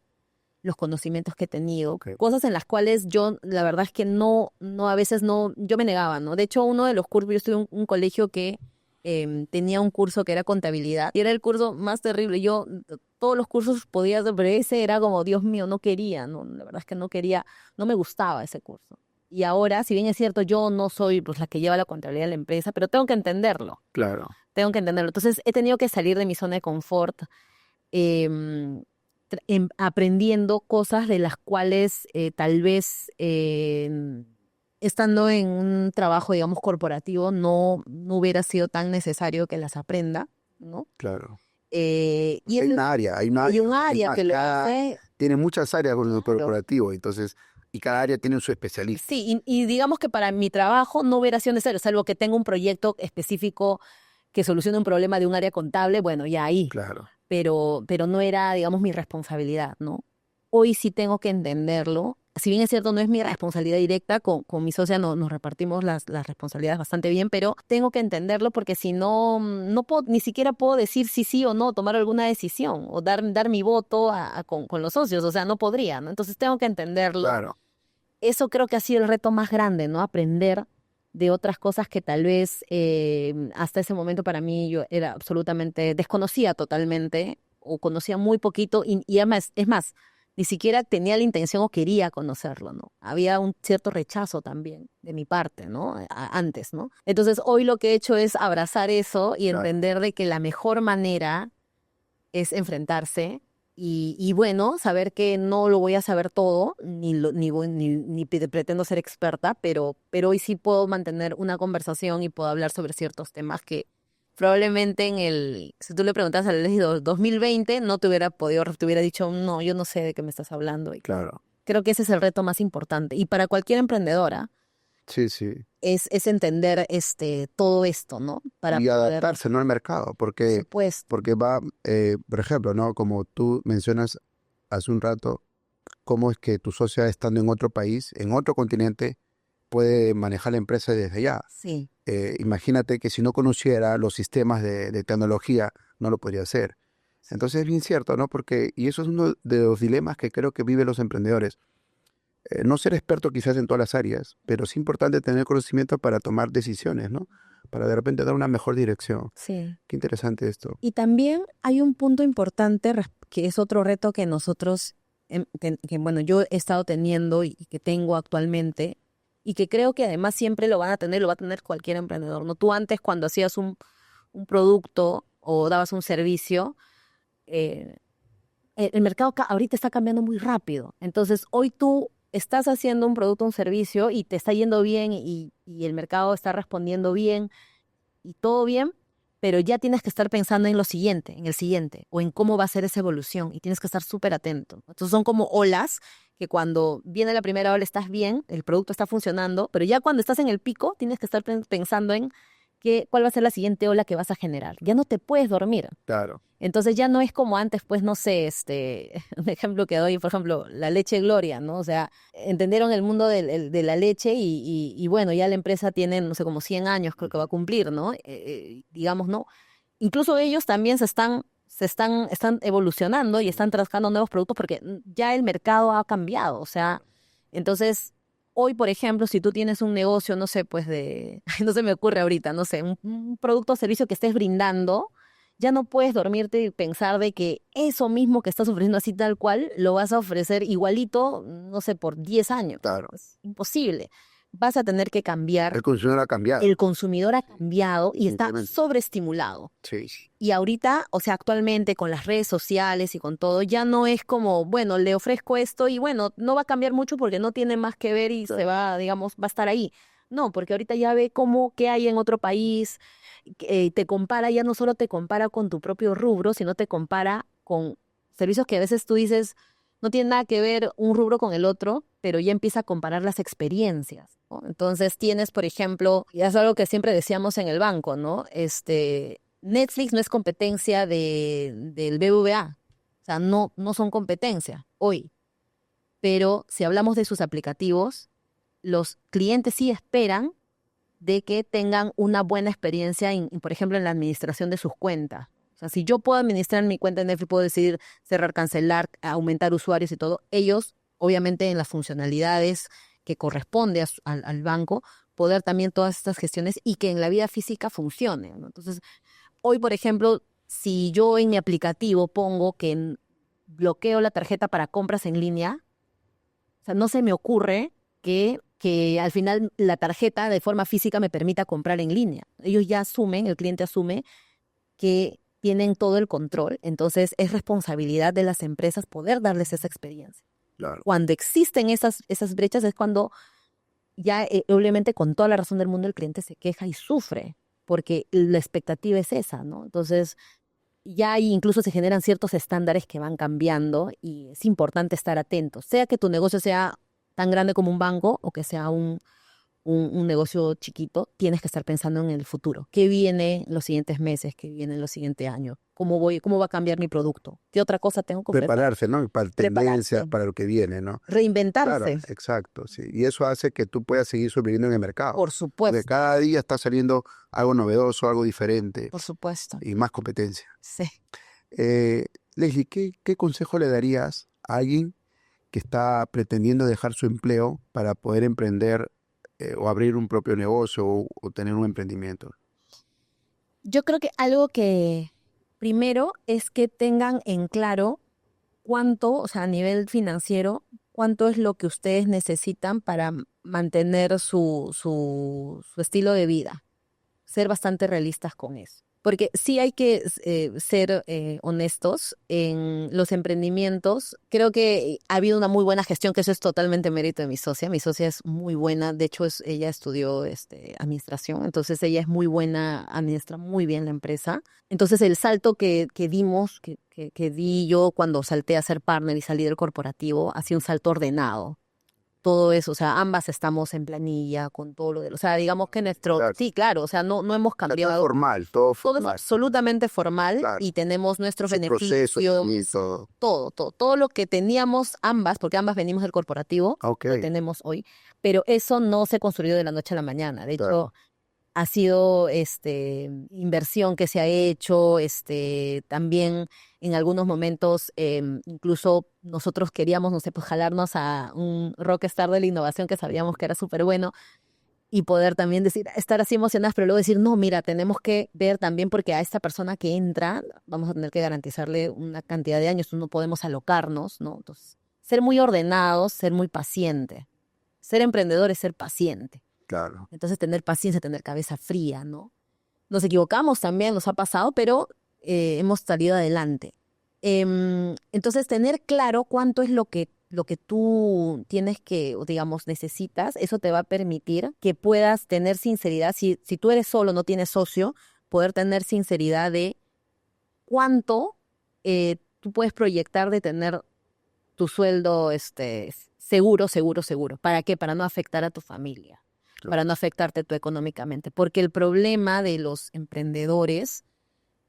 A: los conocimientos que he tenido,
B: Ok.
A: cosas en las cuales yo, la verdad es que a veces no, yo me negaba, ¿no? De hecho, uno de los cursos, yo estuve en un colegio que tenía un curso que era contabilidad, y era el curso más terrible. Yo, todos los cursos podía hacer, pero ese era como, Dios mío, no quería, ¿no? La verdad es que no quería, no me gustaba ese curso. Y ahora, si bien es cierto, yo no soy pues la que lleva la contabilidad de la empresa, pero tengo que entenderlo.
B: Claro.
A: Tengo que entenderlo. Entonces, he tenido que salir de mi zona de confort, aprendiendo cosas de las cuales tal vez estando en un trabajo, digamos, corporativo, no hubiera sido tan necesario que las aprenda, ¿no?
B: Claro.
A: Y
B: Hay un área, hay
A: un área que lo hace.
B: tiene muchas áreas con el
A: Claro.
B: corporativo, entonces, y cada área tiene su especialista.
A: Sí, y digamos que para mi trabajo no hubiera sido necesario, salvo que tenga un proyecto específico que solucione un problema de un área contable, bueno, ya ahí.
B: Claro.
A: Pero no era, digamos, mi responsabilidad, ¿no? Hoy sí tengo que entenderlo. Si bien es cierto, no es mi responsabilidad directa, con mi socia nos repartimos las responsabilidades bastante bien, pero tengo que entenderlo porque si no, no puedo, ni siquiera puedo decir sí o no, tomar alguna decisión o dar mi voto con los socios, o sea, no podría, ¿no? Entonces tengo que entenderlo.
B: Claro.
A: Eso creo que ha sido el reto más grande, ¿no? Aprender de otras cosas que tal vez hasta ese momento para mí yo era absolutamente, desconocía totalmente o conocía muy poquito y además, es más, ni siquiera tenía la intención o quería conocerlo, ¿no? Había un cierto rechazo también de mi parte, ¿no? Antes, ¿no? Entonces hoy lo que he hecho es abrazar eso y
B: Claro.
A: entender de que la mejor manera es enfrentarse y bueno, saber que no lo voy a saber todo, ni pretendo ser experta, pero hoy sí puedo mantener una conversación y puedo hablar sobre ciertos temas que probablemente si tú le preguntas al Leslie 2020, no te hubiera podido, te hubiera dicho, no, yo no sé de qué me estás hablando. Y
B: Claro.
A: creo que ese es el reto más importante. Y para cualquier emprendedora
B: Sí, sí.
A: es entender todo esto, ¿no? Para
B: Y
A: poder,
B: adaptarse, ¿no? Al mercado,
A: por supuesto,
B: porque va, por ejemplo, ¿no? Como tú mencionas hace un rato, cómo es que tu socia estando en otro país, en otro continente, puede manejar la empresa desde allá.
A: sí.
B: Imagínate que si no conociera los sistemas de tecnología, no lo podría hacer. Entonces es bien cierto, ¿no? Porque, y eso es uno de los dilemas que creo que viven los emprendedores. No ser experto quizás en todas las áreas, pero es importante tener conocimiento para tomar decisiones, ¿no? Para de repente dar una mejor dirección.
A: Sí.
B: Qué interesante esto.
A: Y también hay un punto importante que es otro reto que nosotros, bueno, yo he estado teniendo y que tengo actualmente, y que creo que además siempre lo van a tener, lo va a tener cualquier emprendedor, ¿no? Tú antes cuando hacías un producto o dabas un servicio, eh, el mercado ahorita está cambiando muy rápido. Entonces, hoy tú estás haciendo un producto o un servicio y te está yendo bien y el mercado está respondiendo bien y todo bien, pero ya tienes que estar pensando en lo siguiente, en el siguiente, o en cómo va a ser esa evolución, y tienes que estar súper atento. Entonces son como olas que cuando viene la primera ola estás bien, el producto está funcionando, pero ya cuando estás en el pico tienes que estar pensando en cuál va a ser la siguiente ola que vas a generar. Ya no te puedes dormir.
B: Claro,
A: Entonces ya no es como antes, pues no sé, un ejemplo que doy, por ejemplo, la leche Gloria, ¿no? O sea, entendieron el mundo de la leche y bueno, ya la empresa tiene, no sé, como 100 años creo que va a cumplir, ¿no? Digamos, ¿no? Incluso ellos también están evolucionando y están trabajando nuevos productos porque ya el mercado ha cambiado, o sea, entonces... Hoy, por ejemplo, si tú tienes un negocio, no sé, pues no se me ocurre ahorita, no sé, un producto o servicio que estés brindando, ya no puedes dormirte y pensar de que eso mismo que estás ofreciendo así tal cual, lo vas a ofrecer igualito, no sé, por 10 años.
B: claro.
A: Es imposible. Vas a tener que cambiar.
B: El consumidor ha cambiado.
A: El consumidor ha
B: Sí,
A: cambiado y está
B: definitivamente.
A: sobreestimulado.
B: Sí,
A: Y ahorita, o sea, actualmente con las redes sociales y con todo, ya no es como, bueno, le ofrezco esto y bueno, no va a cambiar mucho porque no tiene más que ver y se
B: claro.
A: va, digamos, va a estar ahí. No, porque ahorita ya ve qué hay en otro país, te compara, ya no solo te compara con tu propio rubro, sino te compara con servicios que a veces tú dices, no tiene nada que ver un rubro con el otro, pero ya empieza a comparar las experiencias, ¿no? Entonces tienes, por ejemplo, y es algo que siempre decíamos en el banco, ¿no? Netflix no es competencia del BBVA, o sea, no son competencia hoy, pero si hablamos de sus aplicativos, los clientes sí esperan de que tengan una buena experiencia, por ejemplo, en la administración de sus cuentas. O sea, si yo puedo administrar mi cuenta en Netflix, puedo decidir cerrar, cancelar, aumentar usuarios y todo, ellos, obviamente en las funcionalidades que corresponde al banco, poder también todas estas gestiones y que en la vida física funcione, ¿no? Entonces, hoy, por ejemplo, si yo en mi aplicativo pongo que bloqueo la tarjeta para compras en línea, o sea, no se me ocurre que al final la tarjeta de forma física me permita comprar en línea. Ellos ya asumen, el cliente asume que tienen todo el control, entonces es responsabilidad de las empresas poder darles esa experiencia.
B: Claro.
A: Cuando existen esas brechas es cuando ya, obviamente, con toda la razón del mundo, el cliente se queja y sufre, porque la expectativa es esa, ¿no? Entonces, ya ahí incluso se generan ciertos estándares que van cambiando y es importante estar atentos, sea que tu negocio sea tan grande como un banco o que sea un negocio chiquito, tienes que estar pensando en el futuro. ¿Qué viene en los siguientes meses? ¿Qué viene en los siguientes años? ¿Cómo va a cambiar mi producto? ¿Qué otra cosa tengo que ofrecer?
B: Prepararse, ¿no? Para tendencias,
A: Prepararse,
B: para lo que viene, ¿no? Claro,
A: reinventarse,
B: exacto, sí. Y eso hace que tú puedas seguir sobreviviendo en el mercado.
A: por
B: Porque
A: supuesto,
B: cada día está saliendo algo novedoso, algo diferente
A: por supuesto.
B: y más competencia.
A: Sí.
B: Eh, Leslie, ¿qué consejo le darías a alguien que está pretendiendo dejar su empleo para poder emprender o abrir un propio negocio o tener un emprendimiento?
A: Yo creo que algo que primero es que tengan en claro cuánto, o sea, a nivel financiero, cuánto es lo que ustedes necesitan para mantener su estilo de vida. Ser bastante realistas con eso. Porque sí hay que ser honestos en los emprendimientos. Creo que ha habido una muy buena gestión, que eso es totalmente mérito de mi socia. Mi socia es muy buena, de hecho ella estudió administración, entonces ella es muy buena, administra muy bien la empresa. Entonces el salto que dimos, que di yo cuando salté a ser partner y salí del corporativo, ha sido un salto ordenado. Todo eso, o sea, ambas estamos en planilla con todo lo de, o sea, digamos que
B: Claro.
A: sí, claro, o sea, no hemos
B: O sea, todo
A: cambiado,
B: formal, todo
A: todo es
B: formal.
A: absolutamente formal
B: Claro.
A: y tenemos nuestros
B: Su proceso y
A: beneficios,
B: todo.
A: todo lo que teníamos ambas, porque ambas venimos del corporativo,
B: Ok,
A: lo tenemos hoy, pero eso no se construyó de la noche a la mañana. De
B: claro.
A: hecho, ha sido inversión que se ha hecho, también en algunos momentos incluso nosotros queríamos, no sé, pues jalarnos a un rockstar de la innovación que sabíamos que era súper bueno y poder también decir, estar así emocionadas, pero luego decir, no, mira, tenemos que ver también porque a esta persona que entra vamos a tener que garantizarle una cantidad de años, no podemos alocarnos, ¿no? Entonces, ser muy ordenados, ser muy paciente. Ser emprendedor es ser paciente.
B: Claro.
A: Entonces, tener paciencia, tener cabeza fría, ¿no? Nos equivocamos también, nos ha pasado, pero hemos salido adelante. Entonces, tener claro cuánto es lo que tú tienes que, o digamos, necesitas, eso te va a permitir que puedas tener sinceridad. Si tú eres solo, no tienes socio, poder tener sinceridad de cuánto tú puedes proyectar de tener tu sueldo seguro. ¿Para qué? Para no afectar a tu familia,
B: Claro.
A: para no afectarte tú económicamente. Porque el problema de los emprendedores,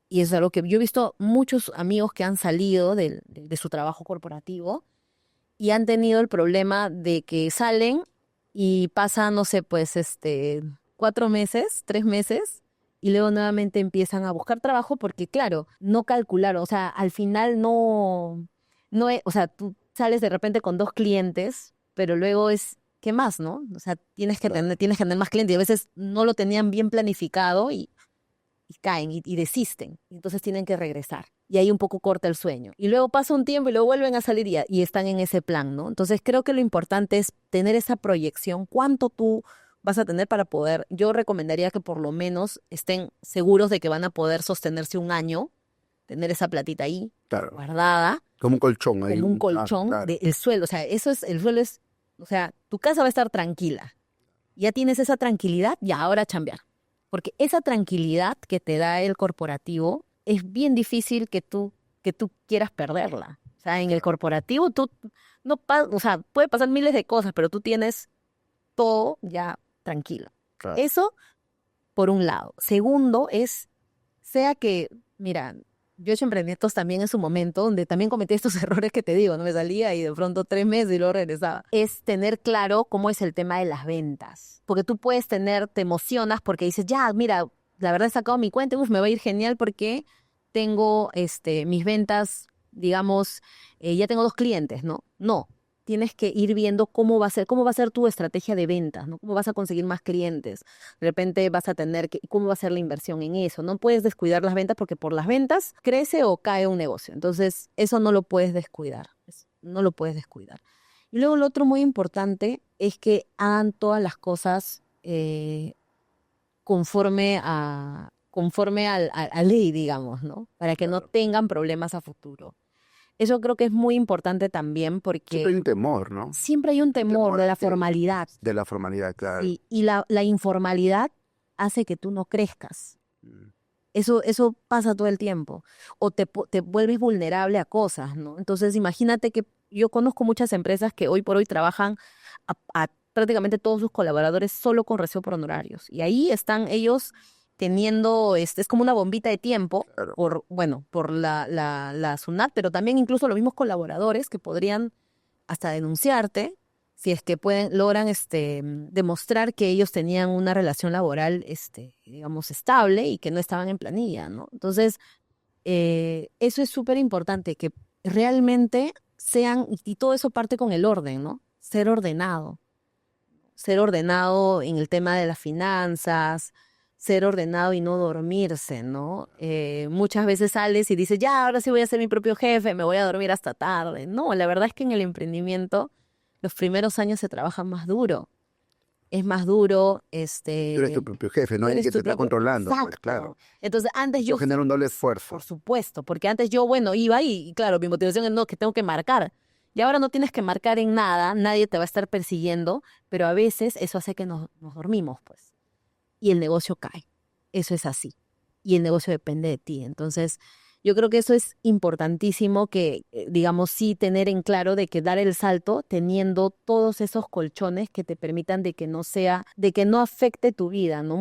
A: y es algo que yo he visto muchos amigos que han salido de su trabajo corporativo y han tenido el problema de que salen y pasan, no sé, pues 4 meses, 3 meses, y luego nuevamente empiezan a buscar trabajo porque, claro, no calcularon, o sea, al final o sea, tú sales de repente con 2 clientes, pero luego ¿qué más, no? O sea,
B: Claro.
A: tienes que tener más clientes y a veces no lo tenían bien planificado y caen y desisten. Y entonces tienen que regresar. Y ahí un poco corta el sueño. Y luego pasa un tiempo y luego vuelven a salir y están en ese plan, ¿no? Entonces creo que lo importante es tener esa proyección. ¿Cuánto tú vas a tener para poder? Yo recomendaría que por lo menos estén seguros de que van a poder sostenerse un año, tener esa platita ahí
B: Claro.
A: guardada,
B: Como un colchón ahí.
A: como un colchón
B: Claro.
A: del sueldo. O sea, el sueldo es, o sea, tu casa va a estar tranquila. Ya tienes esa tranquilidad y ahora a chambear. Porque esa tranquilidad que te da el corporativo es bien difícil que tú quieras perderla. O sea, en el corporativo tú no o sea, puede pasar miles de cosas, pero tú tienes todo ya tranquilo.
B: Claro.
A: Eso por un lado. Segundo es, sea que, mira, yo he hecho emprendimientos también en su momento, donde también cometí estos errores que te digo, no me salía y de pronto 3 meses y luego regresaba. Es tener claro cómo es el tema de las ventas. Porque tú puedes te emocionas porque dices, ya, mira, la verdad he sacado mi cuenta, me va a ir genial porque tengo mis ventas, digamos, ya tengo 2 clientes, ¿no? No. Tienes que ir viendo cómo va a ser tu estrategia de ventas, ¿no? Cómo vas a conseguir más clientes. De repente vas a tener ¿cómo va a ser la inversión en eso? No puedes descuidar las ventas porque por las ventas crece o cae un negocio. Entonces, eso no lo puedes descuidar. No lo puedes descuidar. Y luego lo otro muy importante es que hagan todas las cosas conforme a ley, digamos, ¿no? Para que no
B: Claro.
A: tengan problemas a futuro. Eso creo que es muy importante también
B: Siempre
A: porque
B: hay un temor, ¿no?
A: siempre hay un
B: Un
A: temor
B: temor
A: de la formalidad.
B: de la formalidad, claro.
A: Sí, y la informalidad hace que tú no crezcas.
B: Mm.
A: Eso pasa todo el tiempo. O te vuelves vulnerable a cosas, ¿no? Entonces, imagínate que yo conozco muchas empresas que hoy por hoy trabajan a prácticamente todos sus colaboradores solo con recibo por honorarios. Y ahí están ellos teniendo, es como una bombita de tiempo
B: Claro.
A: por la SUNAT, pero también incluso los mismos colaboradores que podrían hasta denunciarte si es que logran demostrar que ellos tenían una relación laboral, digamos, estable y que no estaban en planilla, ¿no? Entonces, eso es súper importante, que realmente y todo eso parte con el orden, ¿no? Ser ordenado en el tema de las finanzas, ser ordenado y no dormirse, ¿no? Muchas veces sales y dices, ya, ahora sí voy a ser mi propio jefe, me voy a dormir hasta tarde. No, la verdad es que en el emprendimiento los primeros años se trabaja más duro. Es más duro,
B: Tú eres tu propio jefe, no
A: tú
B: hay alguien
A: eres
B: que te
A: tu
B: está
A: propio...
B: controlando, pues claro.
A: Exacto. Entonces, antes
B: Eso
A: yo
B: genera un doble esfuerzo.
A: por supuesto, porque antes yo, bueno, iba y claro, mi motivación es no, que tengo que marcar. Y ahora no tienes que marcar en nada, nadie te va a estar persiguiendo, pero a veces eso hace que nos dormimos, pues. Y el negocio cae. Eso es así. Y el negocio depende de ti. Entonces, yo creo que eso es importantísimo que, digamos, sí tener en claro de que dar el salto teniendo todos esos colchones que te permitan de que no sea, de que no afecte tu vida, ¿no?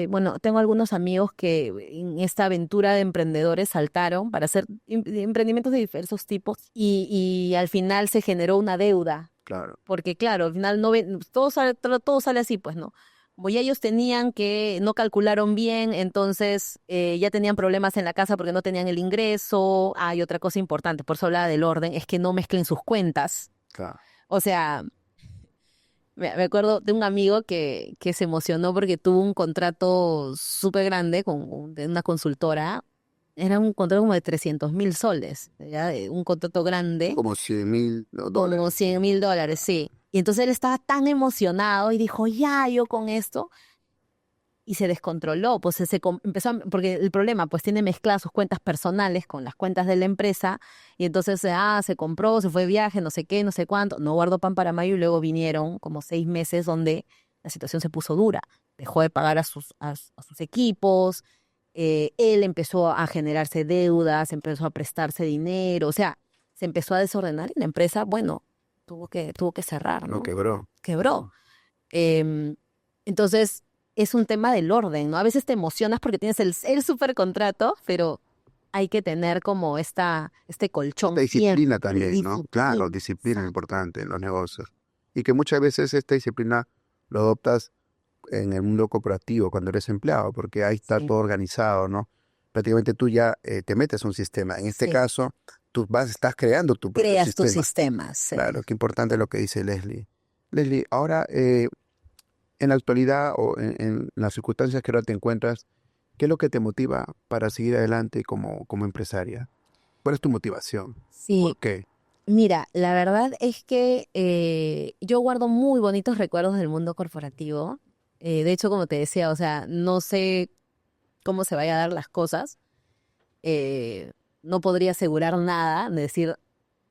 A: Bueno, tengo algunos amigos que en esta aventura de emprendedores saltaron para hacer emprendimientos de diversos tipos y al final se generó una deuda.
B: Claro.
A: Porque claro, al final no ven, todo sale así, pues, ¿no? Como ya ellos tenían que, no calcularon bien, entonces ya tenían problemas en la casa porque no tenían el ingreso. Hay otra cosa importante, por eso hablaba del orden, es que no mezclen sus cuentas.
B: Claro.
A: O sea, me acuerdo de un amigo que se emocionó porque tuvo un contrato súper grande de una consultora. Era un contrato como de 300.000 soles, ¿ya? Un contrato grande
B: Como 100.000
A: como
B: dólares.
A: 100.000 dólares, sí. Y entonces él estaba tan emocionado y dijo, ya, yo con esto. Y se descontroló, pues empezó, porque el problema, pues tiene mezcladas sus cuentas personales con las cuentas de la empresa. Y entonces, se compró, se fue de viaje, no sé qué, no sé cuánto. No guardó pan para mayo y luego vinieron como 6 meses donde la situación se puso dura. Dejó de pagar a sus equipos. Él empezó a generarse deudas, empezó a prestarse dinero. O sea, se empezó a desordenar y la empresa, bueno, tuvo que cerrar,
B: No
A: ¿no?
B: quebró.
A: Quebró. Em, entonces, es un tema del orden, ¿no? A veces te emocionas porque tienes el super contrato, pero hay que tener como este
B: Esta
A: colchón
B: disciplina
A: siempre,
B: también, ¿no? Claro,
A: disciplina.
B: disciplina es
A: Exacto.
B: importante en los negocios. Y que muchas veces esta disciplina lo adoptas en el mundo corporativo cuando eres empleado, porque ahí está
A: Sí,
B: todo organizado, ¿no? Prácticamente tú ya te metes a un sistema. En este
A: sí.
B: caso, estás creando tu propio
A: Creas tus
B: sistema.
A: sistemas, sí.
B: Claro, qué importante lo que dice Leslie. Leslie, ahora, en la actualidad o en las circunstancias que ahora te encuentras, ¿qué es lo que te motiva para seguir adelante como empresaria? ¿Cuál es tu motivación?
A: Sí,
B: ¿Por qué?
A: mira, la verdad es que yo guardo muy bonitos recuerdos del mundo corporativo. De hecho, como te decía, o sea, no sé cómo se vayan a dar las cosas. eh, no podría asegurar nada, de decir,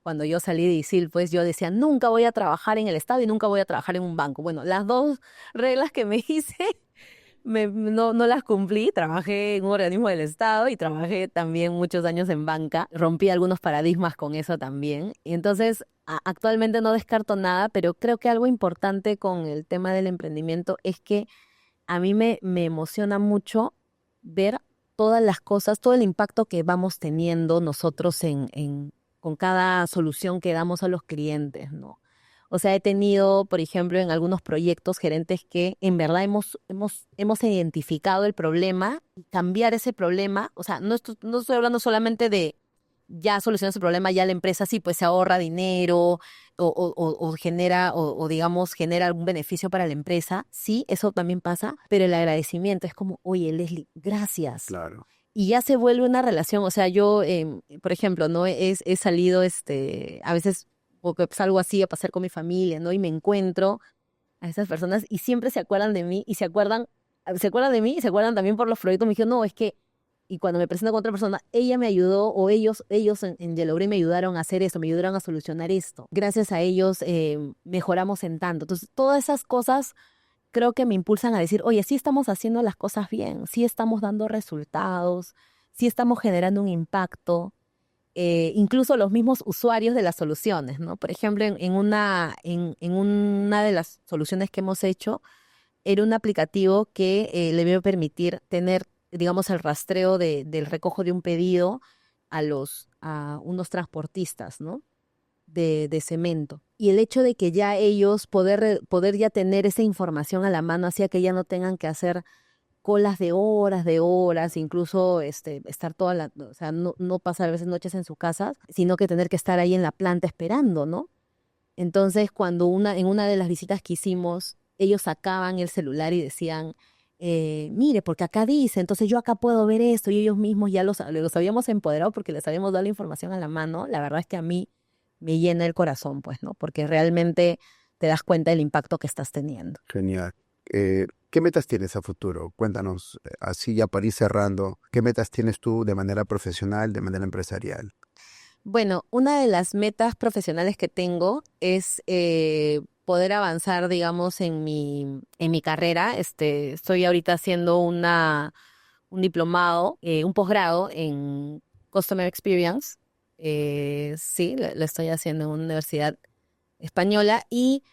A: cuando yo salí de ISIL, pues yo decía, nunca voy a trabajar en el Estado y nunca voy a trabajar en un banco. Bueno, las dos reglas que me hice, no las cumplí. Trabajé en un organismo del Estado y trabajé también muchos años en banca. Rompí algunos paradigmas con eso también. Y entonces, actualmente no descarto nada, pero creo que algo importante con el tema del emprendimiento es que a mí me emociona mucho ver todas las cosas, todo el impacto que vamos teniendo nosotros con cada solución que damos a los clientes, ¿no? O sea, he tenido, por ejemplo, en algunos proyectos gerentes que en verdad hemos identificado el problema y cambiar ese problema. O sea, no estoy hablando solamente de ya solucionar ese problema, ya la empresa sí, pues se ahorra dinero o genera, digamos, genera algún beneficio para la empresa. Sí, eso también pasa, pero el agradecimiento es como, oye, Leslie, gracias.
B: Claro.
A: Y ya se vuelve una relación. O sea, yo, por ejemplo, ¿no? He salido, a veces, o que salgo así a pasar con mi familia, ¿no? Y me encuentro a esas personas y siempre se acuerdan de mí y se acuerdan de mí y se acuerdan también por los proyectos. Me dijeron, no, es que, y cuando me presento con otra persona, ella me ayudó o ellos en Yellow Green me ayudaron a hacer esto, me ayudaron a solucionar esto. Gracias a ellos mejoramos en tanto. Entonces, todas esas cosas creo que me impulsan a decir, oye, sí estamos haciendo las cosas bien, sí estamos dando resultados, sí estamos generando un impacto. Incluso los mismos usuarios de las soluciones, ¿no? Por ejemplo, en una de las soluciones que hemos hecho, era un aplicativo que le iba a permitir tener, digamos, el rastreo del recojo de un pedido a unos transportistas, ¿no? De cemento. Y el hecho de que ya ellos poder ya tener esa información a la mano hacía que ya no tengan que hacer colas de horas, incluso estar o sea, no pasar a veces noches en su casa, sino que tener que estar ahí en la planta esperando, ¿no? Entonces, en una de las visitas que hicimos, ellos sacaban el celular y decían, mire, porque acá dice, entonces yo acá puedo ver esto y ellos mismos ya los habíamos empoderado porque les habíamos dado la información a la mano. La verdad es que a mí me llena el corazón, pues, ¿no? Porque realmente te das cuenta del impacto que estás teniendo.
B: Genial. ¿Qué metas tienes a futuro? Cuéntanos, así ya para ir cerrando, ¿qué metas tienes tú de manera profesional, de manera empresarial?
A: Bueno, una de las metas profesionales que tengo es poder avanzar, digamos, en mi carrera. Estoy ahorita haciendo un diplomado, un posgrado en Customer Experience. Sí, lo estoy haciendo en una universidad española y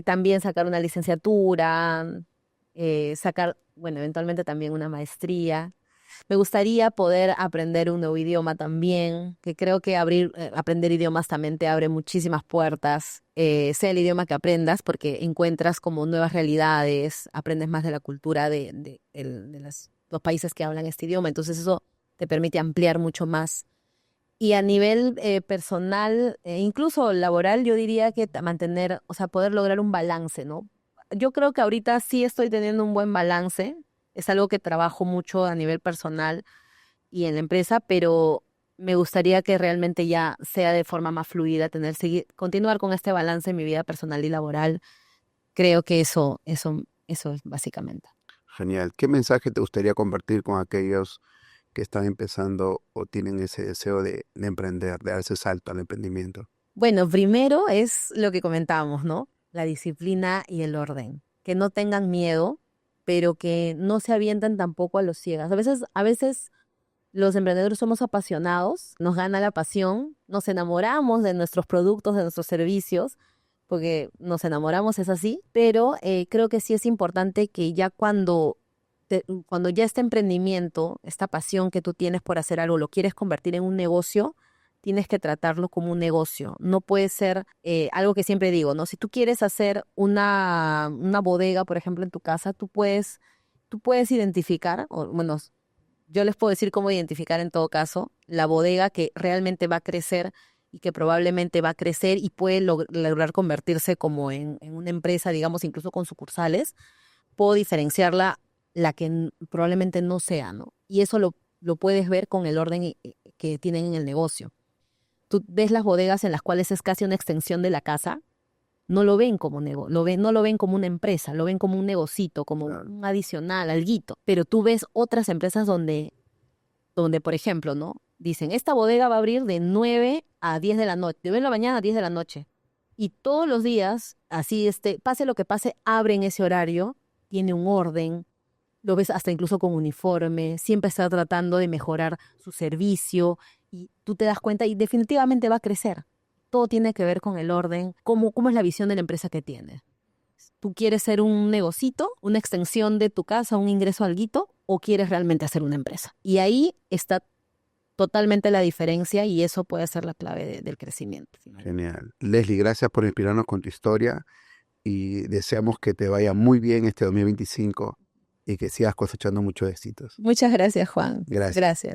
A: también sacar una licenciatura, sacar, bueno, eventualmente también una maestría. Me gustaría poder aprender un nuevo idioma también, que creo que aprender idiomas también te abre muchísimas puertas, sea el idioma que aprendas, porque encuentras como nuevas realidades, aprendes más de la cultura de los países que hablan este idioma, entonces eso te permite ampliar mucho más. Y a nivel personal, incluso laboral, yo diría que mantener, o sea, poder lograr un balance, ¿no? Yo creo que ahorita sí estoy teniendo un buen balance, es algo que trabajo mucho a nivel personal y en la empresa, pero me gustaría que realmente ya sea de forma más fluida, continuar con este balance en mi vida personal y laboral. Creo que eso es básicamente.
B: Genial. ¿Qué mensaje te gustaría compartir con aquellos que están empezando o tienen ese deseo de emprender, de dar ese salto al emprendimiento?
A: Bueno, primero es lo que comentábamos, ¿no? La disciplina y el orden. Que no tengan miedo, pero que no se avienten tampoco a los ciegas. A veces los emprendedores somos apasionados, nos gana la pasión, nos enamoramos de nuestros productos, de nuestros servicios, porque nos enamoramos, es así, pero creo que sí es importante que ya cuando ya este emprendimiento, esta pasión que tú tienes por hacer algo, lo quieres convertir en un negocio, tienes que tratarlo como un negocio. No puede ser algo que siempre digo, ¿no? Si tú quieres hacer una bodega, por ejemplo, en tu casa, tú puedes identificar, o bueno, yo les puedo decir cómo identificar en todo caso la bodega que realmente va a crecer y que probablemente va a crecer y puede lograr convertirse como en una empresa, digamos, incluso con sucursales. Puedo diferenciarla la que probablemente no sea, ¿no? Y eso lo puedes ver con el orden que tienen en el negocio. Tú ves las bodegas en las cuales es casi una extensión de la casa, no lo ven como no lo ven como una empresa, lo ven como un negocito, como
B: Claro.
A: un adicional, alguito. Pero tú ves otras empresas donde, por ejemplo, ¿no? Dicen, esta bodega va a abrir de 9 a 10 de la noche, de 9 de la mañana a 10 de la noche. Y todos los días, así, pase lo que pase, abren ese horario, tiene un orden, lo ves hasta incluso con uniforme, siempre está tratando de mejorar su servicio y tú te das cuenta y definitivamente va a crecer. Todo tiene que ver con el orden, cómo es la visión de la empresa que tienes. ¿Tú quieres ser un negocito, una extensión de tu casa, un ingreso alguito, o quieres realmente hacer una empresa? Y ahí está totalmente la diferencia y eso puede ser la clave del crecimiento.
B: Genial. Leslie, gracias por inspirarnos con tu historia y deseamos que te vaya muy bien este 2025 y que sigas cosechando muchos éxitos.
A: Muchas gracias, Juan.
B: Gracias.
A: Gracias.